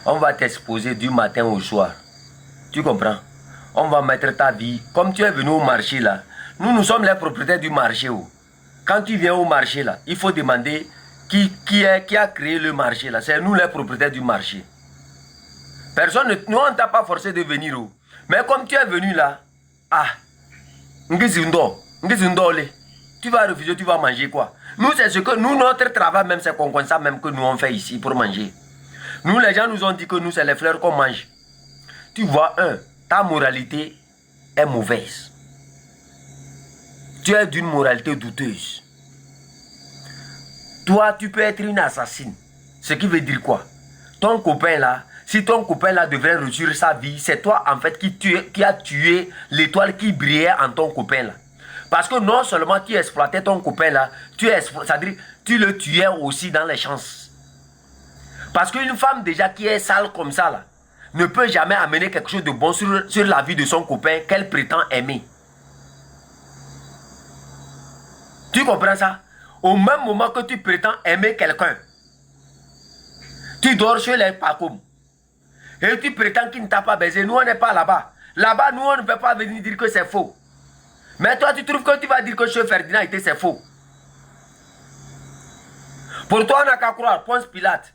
[SPEAKER 1] On va t'exposer du matin au soir. Tu comprends? On va mettre ta vie. Comme tu es venu au marché là, nous sommes les propriétaires du marché. Quand tu viens au marché là, il faut demander qui a créé le marché là. C'est nous les propriétaires du marché. Personne, nous on ne t'a pas forcé de venir. Mais comme tu es venu là, tu vas refuser, tu vas manger quoi? Nous, c'est ce que nous, notre travail même, c'est qu'on constate même que nous on fait ici pour manger. Nous, les gens nous ont dit que nous, c'est les fleurs qu'on mange. Tu vois, ta moralité est mauvaise. Tu es d'une moralité douteuse. Toi, tu peux être une assassine. Ce qui veut dire quoi? Ton copain là, si ton copain là devrait réussir sa vie, c'est toi en fait qui a tué l'étoile qui brillait en ton copain là. Parce que non seulement tu exploitais ton copain là, c'est-à-dire tu le tuais aussi dans les chances. Parce qu'une femme déjà qui est sale comme ça là, ne peut jamais amener quelque chose de bon sur la vie de son copain qu'elle prétend aimer. Tu comprends ça? Au même moment que tu prétends aimer quelqu'un, tu dors chez les Pacoum. Et tu prétends qu'il ne t'a pas baisé. Nous, on n'est pas là-bas. Là-bas, nous, on ne peut pas venir dire que c'est faux. Mais toi, tu trouves que tu vas dire que chez Ferdinand était c'est faux. Pour toi, on n'a qu'à croire. Ponce Pilate.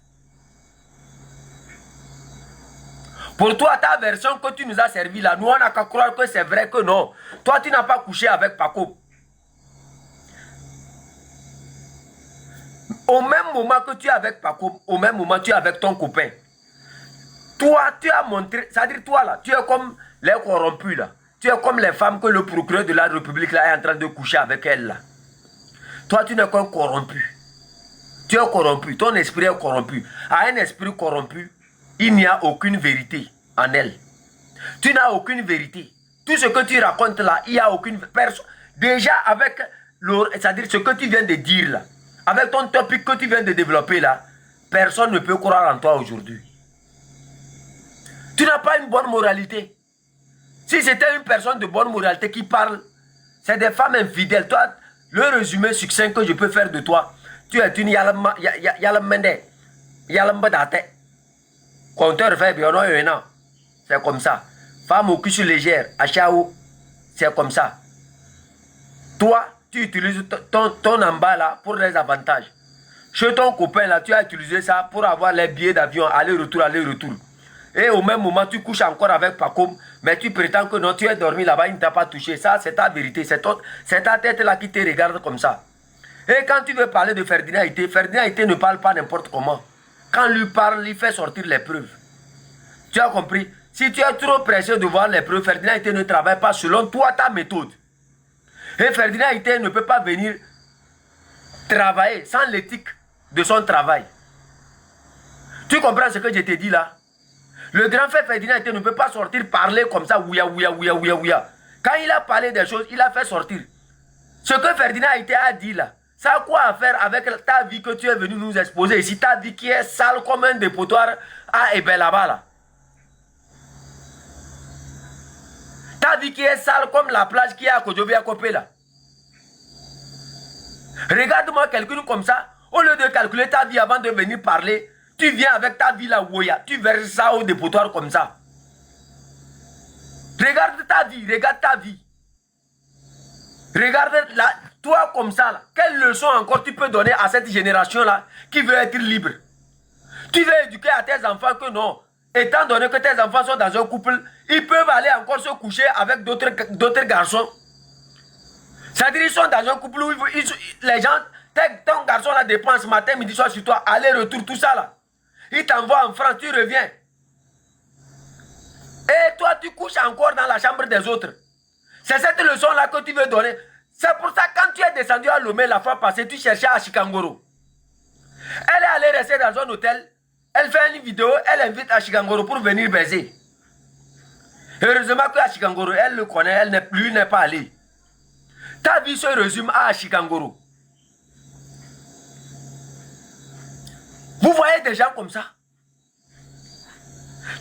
[SPEAKER 1] Pour toi, ta version que tu nous as servi là, nous, on n'a qu'à croire que c'est vrai que non. Toi, tu n'as pas couché avec Paco. Au même moment que tu es avec Paco, au même moment tu es avec ton copain. Toi, tu as montré, c'est-à-dire toi là, tu es comme les corrompus là. Tu es comme les femmes que le procureur de la République là est en train de coucher avec elle là. Toi, tu n'es qu'un corrompu. Tu es corrompu, ton esprit est corrompu. À un esprit corrompu, il n'y a aucune vérité en elle. Tu n'as aucune vérité. Tout ce que tu racontes là, il n'y a aucune personne. Déjà avec, c'est-à-dire ce que tu viens de dire là, avec ton topic que tu viens de développer là, personne ne peut croire en toi aujourd'hui. Tu n'as pas une bonne moralité. Si c'était une personne de bonne moralité qui parle, c'est des femmes infidèles. Toi, le résumé succinct que je peux faire de toi, tu es une yalamende, yalambadate. Compteur fait bien, non, c'est comme ça. Femme au cul légère, à Chao, c'est comme ça. Toi, tu utilises ton amba là pour les avantages. Chez ton copain là, tu as utilisé ça pour avoir les billets d'avion, aller-retour, aller-retour. Et au même moment, tu couches encore avec Pacom, mais tu prétends que non, tu es dormi là-bas, il ne t'a pas touché. Ça, c'est ta vérité. C'est ta tête là qui te regarde comme ça. Et quand tu veux parler de Ferdinand Ité ne parle pas n'importe comment. Quand lui parle, il fait sortir les preuves. Tu as compris? Si tu es trop pressé de voir les preuves, Ferdinand Ité ne travaille pas selon toi, ta méthode. Et Ferdinand Ité ne peut pas venir travailler sans l'éthique de son travail. Tu comprends ce que je t'ai dit là? Le grand frère Ferdinand Ité ne peut pas sortir parler comme ça, ouya, ouya, ouya, ouya, ouya. Quand il a parlé des choses, il a fait sortir. Ce que Ferdinand Ité a dit là, ça a quoi à faire avec ta vie que tu es venu nous exposer ici, ta vie qui est sale comme un dépotoir à Ebel là-bas là. Ta vie qui est sale comme la plage qui est à Kodjobia Kopé là. Regarde-moi quelqu'un comme ça, au lieu de calculer ta vie avant de venir parler, tu viens avec ta vie là, Woya, tu verses ça au dépotoir comme ça. Regarde ta vie, regarde ta vie. Regarde là, toi comme ça là, quelle leçon encore tu peux donner à cette génération là qui veut être libre? Tu veux éduquer à tes enfants que non, étant donné que tes enfants sont dans un couple, ils peuvent aller encore se coucher avec d'autres garçons. C'est-à-dire ils sont dans un couple où les gens, ton garçon là dépense matin, midi, soir sur toi, aller-retour, tout ça là. Il t'envoie en France, tu reviens. Et toi, tu couches encore dans la chambre des autres. C'est cette leçon-là que tu veux donner. C'est pour ça que quand tu es descendu à Lomé la fois passée, tu cherchais à Chikangoro. Elle est allée rester dans un hôtel. Elle fait une vidéo, elle invite à Chikangoro pour venir baiser. Heureusement qu'à Chikangoro, elle le connaît, elle n'est pas allée. Ta vie se résume à Chikangoro. Vous voyez des gens comme ça?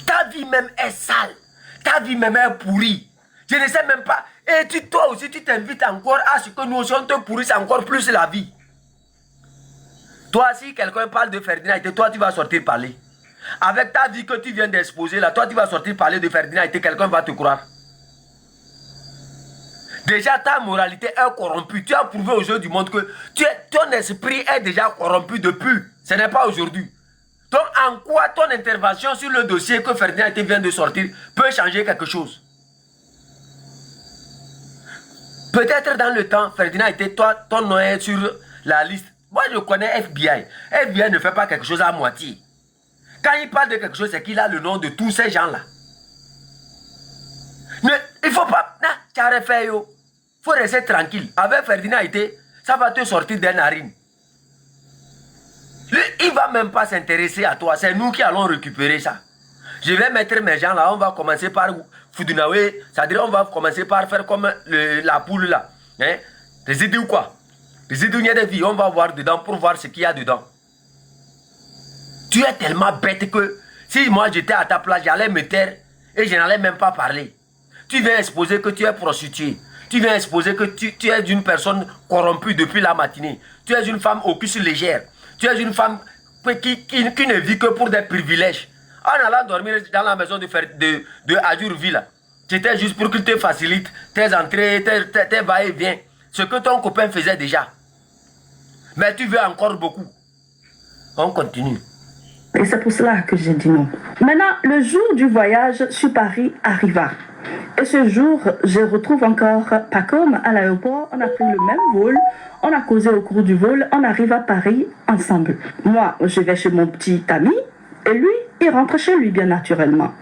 [SPEAKER 1] Ta vie même est sale. Ta vie même est pourrie. Je ne sais même pas. Et toi aussi, tu t'invites encore à ce que nous aussi, on te pourrisse encore plus la vie. Toi, si quelqu'un parle de Ferdinand, toi, tu vas sortir parler. Avec ta vie que tu viens d'exposer là, toi tu vas sortir parler de Ferdinand et quelqu'un va te croire. Déjà ta moralité est corrompue. Tu as prouvé aux yeux du monde que ton esprit est déjà corrompu depuis. Ce n'est pas aujourd'hui. Donc en quoi ton intervention sur le dossier que Ferdinand vient de sortir peut changer quelque chose? Peut-être dans le temps, Ferdinand était ton nom est sur la liste. Moi je connais FBI. FBI ne fait pas quelque chose à moitié. Quand il parle de quelque chose, c'est qu'il a le nom de tous ces gens-là. Il ne faut pas... Tu as refait, yo. Il faut rester tranquille. Avec Ferdinand, ça va te sortir des narines. Lui, il ne va même pas s'intéresser à toi. C'est nous qui allons récupérer ça. Je vais mettre mes gens là. On va commencer par Foudunawe. C'est-à-dire, on va commencer par faire comme la poule là. Hein? Les idées ou quoi? Les idées, il y a des vies. On va voir dedans pour voir ce qu'il y a dedans. Tu es tellement bête que si moi j'étais à ta place, j'allais me taire et je n'allais même pas parler. Tu viens exposer que tu es prostituée. Tu viens exposer que tu es une personne corrompue depuis la matinée. Tu es une femme aux cuisses légères. Tu es une femme qui ne vit que pour des privilèges. En allant dormir dans la maison de Adjurville, c'était juste pour qu'il te facilite tes entrées, tes va-et-vient. Ce que ton copain faisait déjà. Mais tu veux encore beaucoup. On continue.
[SPEAKER 2] Et c'est pour cela que j'ai dit non. Maintenant, le jour du voyage sur Paris arriva. Et ce jour, je retrouve encore Pacôme à l'aéroport. On a pris le même vol. On a causé au cours du vol. On arrive à Paris ensemble. Moi, je vais chez mon petit ami. Et lui, il rentre chez lui, bien naturellement.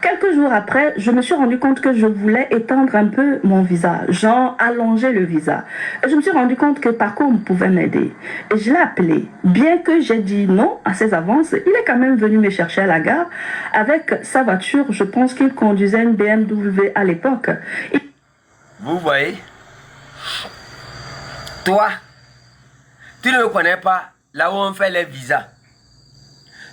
[SPEAKER 2] Quelques jours après, je me suis rendu compte que je voulais étendre un peu mon visa, genre allonger le visa. Et je me suis rendu compte que Pacôme pouvait m'aider. Et je l'ai appelé. Bien que j'ai dit non à ses avances, il est quand même venu me chercher à la gare avec sa voiture. Je pense qu'il conduisait une BMW à l'époque.
[SPEAKER 1] Vous voyez, toi, tu ne connais pas là où on fait les visas.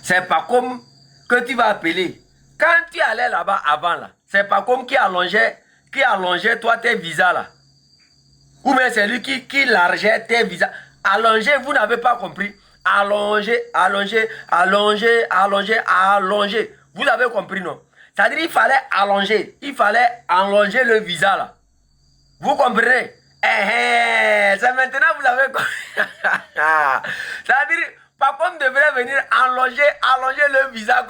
[SPEAKER 1] C'est pas comme que tu vas appeler. Quand tu allais là-bas avant, là, c'est pas comme qui allongeait toi tes visas là. Ou bien c'est lui qui largeait tes visas. Allonger, vous n'avez pas compris. Allonger. Vous avez compris, non? C'est-à-dire il fallait allonger. Il fallait allonger le visa là. Vous comprenez? C'est maintenant vous avez compris. C'est-à-dire... Pacôme devrait venir allonger le visa.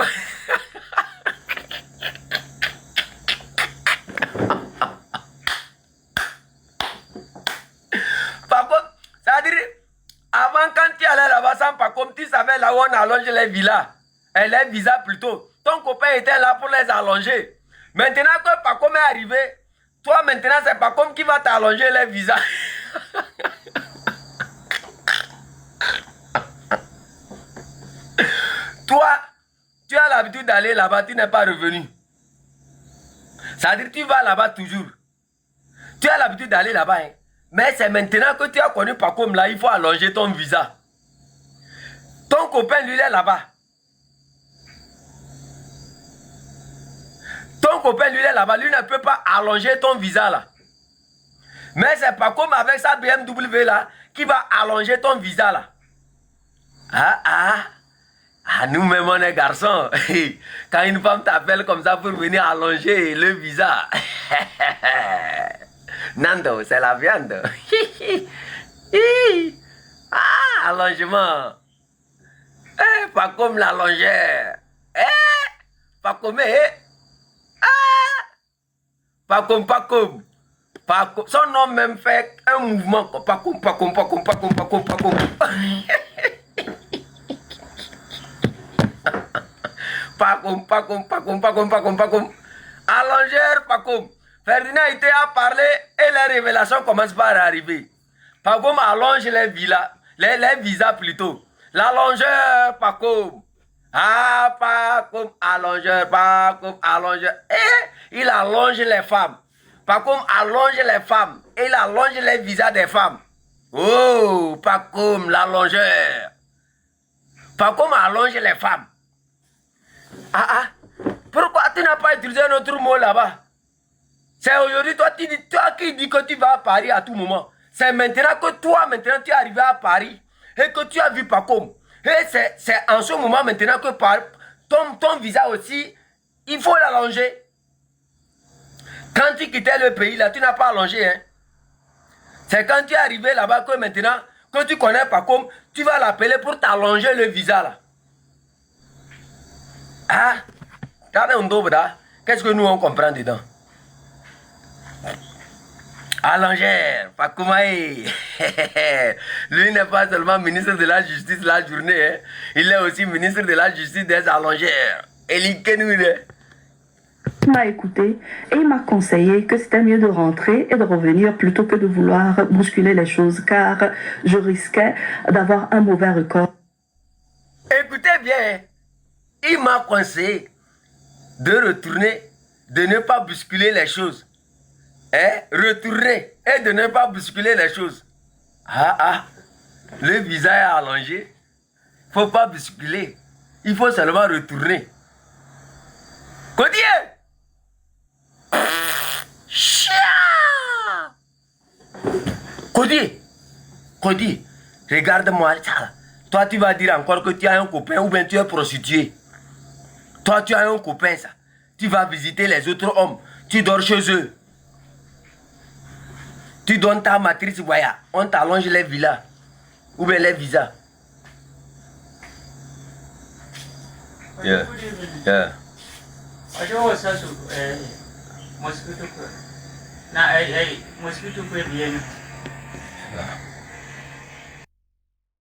[SPEAKER 1] Pacôme, c'est-à-dire, avant quand tu allais là-bas sans Pacôme, tu savais là où on allonge les villas. Et les visas plutôt. Ton copain était là pour les allonger. Maintenant que Pacôme est arrivé, toi maintenant c'est Pacôme qui va t'allonger les visas. Toi, tu as l'habitude d'aller là-bas, tu n'es pas revenu. C'est-à-dire que tu vas là-bas toujours. Tu as l'habitude d'aller là-bas. Hein. Mais c'est maintenant que tu as connu Pacôme là, il faut allonger ton visa. Ton copain, lui, il est là-bas. Ton copain, lui, il est là-bas. Lui ne peut pas allonger ton visa là. Mais c'est Pacôme avec sa BMW là qui va allonger ton visa là. Nous-mêmes, on est garçons. Quand une femme t'appelle comme ça pour venir allonger le visa. Nando, c'est la viande. Allongement. Pas comme l'allongeur. Pas comme. Pas comme. Son nom même fait un mouvement. Pas comme. Pacôme. Allongeur, Pacôme. Ferdinand était à parler et les révélations commencent par arriver. Pacôme allonge les visas plutôt. L'allongeur, Pacôme. Pacôme, allongeur. Et il allonge les femmes. Pacôme allonge les femmes. Et il allonge les visas des femmes. Oh, Pacôme, l'allongeur. Pacôme allonge les femmes. Pourquoi tu n'as pas utilisé un autre mot là-bas? C'est aujourd'hui, toi qui dis que tu vas à Paris à tout moment. C'est maintenant que toi, tu es arrivé à Paris et que tu as vu Pacôme. Et c'est en ce moment maintenant que ton visa aussi, il faut l'allonger. Quand tu quittais le pays, là, tu n'as pas allongé. Hein. C'est quand tu es arrivé là-bas que maintenant, que tu connais pas comme, tu vas l'appeler pour t'allonger le visa là. Ah, qu'est-ce que nous on comprend dedans? Allongère, Pakoumaï. Lui n'est pas seulement ministre de la justice la journée, hein. Il est aussi ministre de la justice des allongères. Il
[SPEAKER 2] m'a écouté et il m'a conseillé que c'était mieux de rentrer et de revenir plutôt que de vouloir bousculer les choses car je risquais d'avoir un mauvais record.
[SPEAKER 1] Écoutez bien, il m'a conseillé de retourner, de ne pas bousculer les choses. Hein? Retourner et de ne pas bousculer les choses. Le visa est allongé. Il ne faut pas bousculer. Il faut seulement retourner. Codier! Codier, regarde-moi. Toi, tu vas dire encore que tu as un copain ou bien tu es prostituée. Toi, tu as un copain, ça. Tu vas visiter les autres hommes. Tu dors chez eux. Tu donnes ta matrice, voyage. On t'allonge les villas. Ou bien les visas. Yeah. Yeah. Mosquito